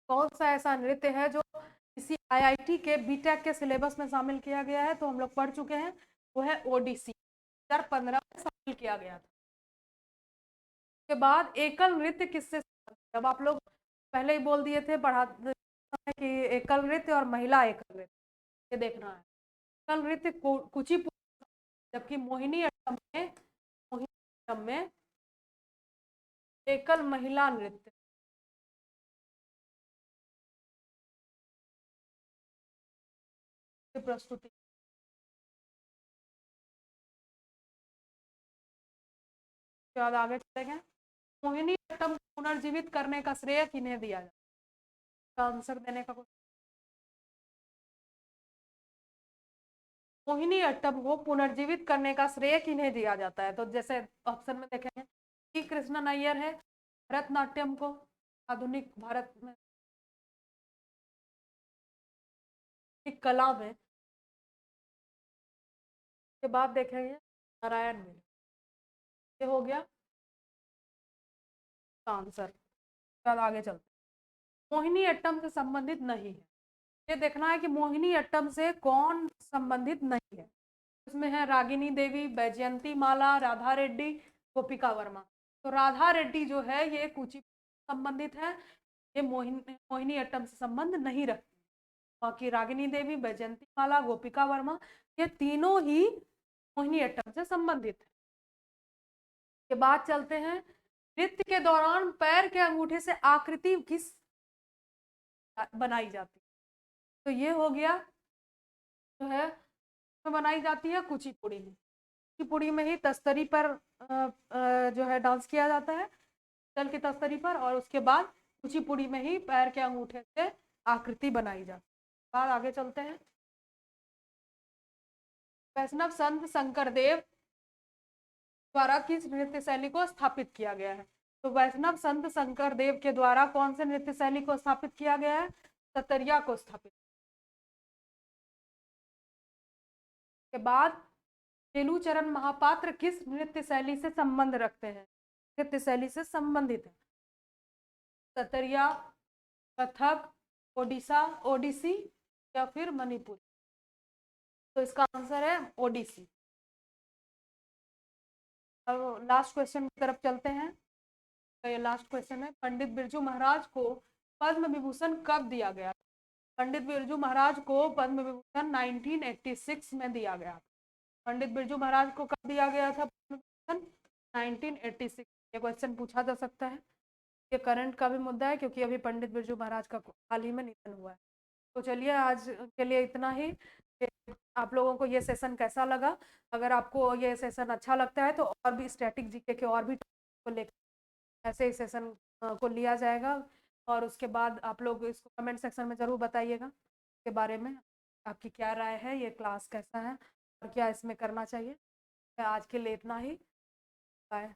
कौन सा ऐसा नृत्य है जो किसी आईआईटी के बीटेक के सिलेबस में शामिल किया गया है? तो हम लोग पढ़ चुके हैं, वो है ओडिसी। 2015 में शामिल किया गया था। के बाद एकल नृत्य किससे? जब आप लोग पहले ही बोल दिए थे पढ़ा कि एकल नृत्य और महिला एकल नृत्य, ये देखना है। एकल नृत्य कुचिपुड़ी, जबकि मोहिनी अट्टम में एकल महिला नृत्य। प्रस्तुति के बाद आगे चलेंगे। मोहिनी अट्टम को पुनर्जीवित करने का श्रेय किन्हें दिया जाए? आंसर देने का मोहिनी अट्टम को पुनर्जीवित करने का श्रेय किन्हें दिया जाता है? तो जैसे ऑप्शन में देखेंगे कि कृष्णन अय्यर है, भरतनाट्यम को आधुनिक भारत में कला में। के बाद देखेंगे नारायण मिल। ये हो गया आंसर। बाद आगे चलते। मोहिनी अट्टम से संबंधित नहीं है, ये देखना है कि मोहिनी अट्टम से कौन संबंधित नहीं है। इसमें है रागिनी देवी, बैजयंती माला, राधा रेड्डी, गोपिका वर्मा। तो राधा रेड्डी जो है ये कुचिपुड़ी संबंधित है, ये मोहिनी अट्टम से संबंध नहीं रखती। बाकी रागिनी देवी, बैजयंती माला, गोपिका वर्मा, ये तीनों ही मोहिनी अट्टम से संबंधित है। के बाद चलते हैं। नृत्य के दौरान पैर के अंगूठे से आकृति किस बनाई जाती है? तो ये हो गया जो है बनाई जाती है कुचिपुड़ी में। कुचिपुड़ी में ही तस्तरी पर जो है डांस किया जाता है, चल की तस्तरी पर, और उसके बाद कुचिपुड़ी में ही पैर के अंगूठे से आकृति बनाई जाती है। बाद आगे चलते हैं। वैष्णव संत शंकरदेव द्वारा किस नृत्य शैली को स्थापित किया गया है? तो वैष्णव संत शंकरदेव के द्वारा कौन से नृत्य शैली को स्थापित किया गया है? सतरिया को स्थापित। के बाद केलूचरण महापात्र किस नृत्य शैली से संबंध रखते हैं? नृत्य शैली से संबंधित है। सतरिया, कथक, ओडिशा, ओडिसी या फिर मणिपुर। तो इसका आंसर है ओडिसी। अब लास्ट क्वेश्चन की तरफ चलते हैं। तो ये लास्ट क्वेश्चन है, पंडित बिरजू महाराज को पद्म विभूषण कब दिया गया? पंडित बिरजू महाराज को पद्म विभूषण 1986 में दिया गया। पंडित बिरजू महाराज को कब दिया गया था पद्म विभूषण? 1986। ये क्वेश्चन पूछा जा सकता है। ये करंट का भी मुद्दा है क्योंकि अभी पंडित बिरजू महाराज का हाल ही में निधन हुआ है। तो चलिए आज के लिए इतना ही। आप लोगों को ये सेशन कैसा लगा? अगर आपको ये सेशन अच्छा लगता है तो और भी स्टैटिक जीके के और भी को लेकर ऐसे ही सेशन को लिया जाएगा। और उसके बाद आप लोग इसको कमेंट सेक्शन में ज़रूर बताइएगा के बारे में, आपकी क्या राय है, ये क्लास कैसा है और क्या इसमें करना चाहिए। आज के लिए इतना ही। बाय।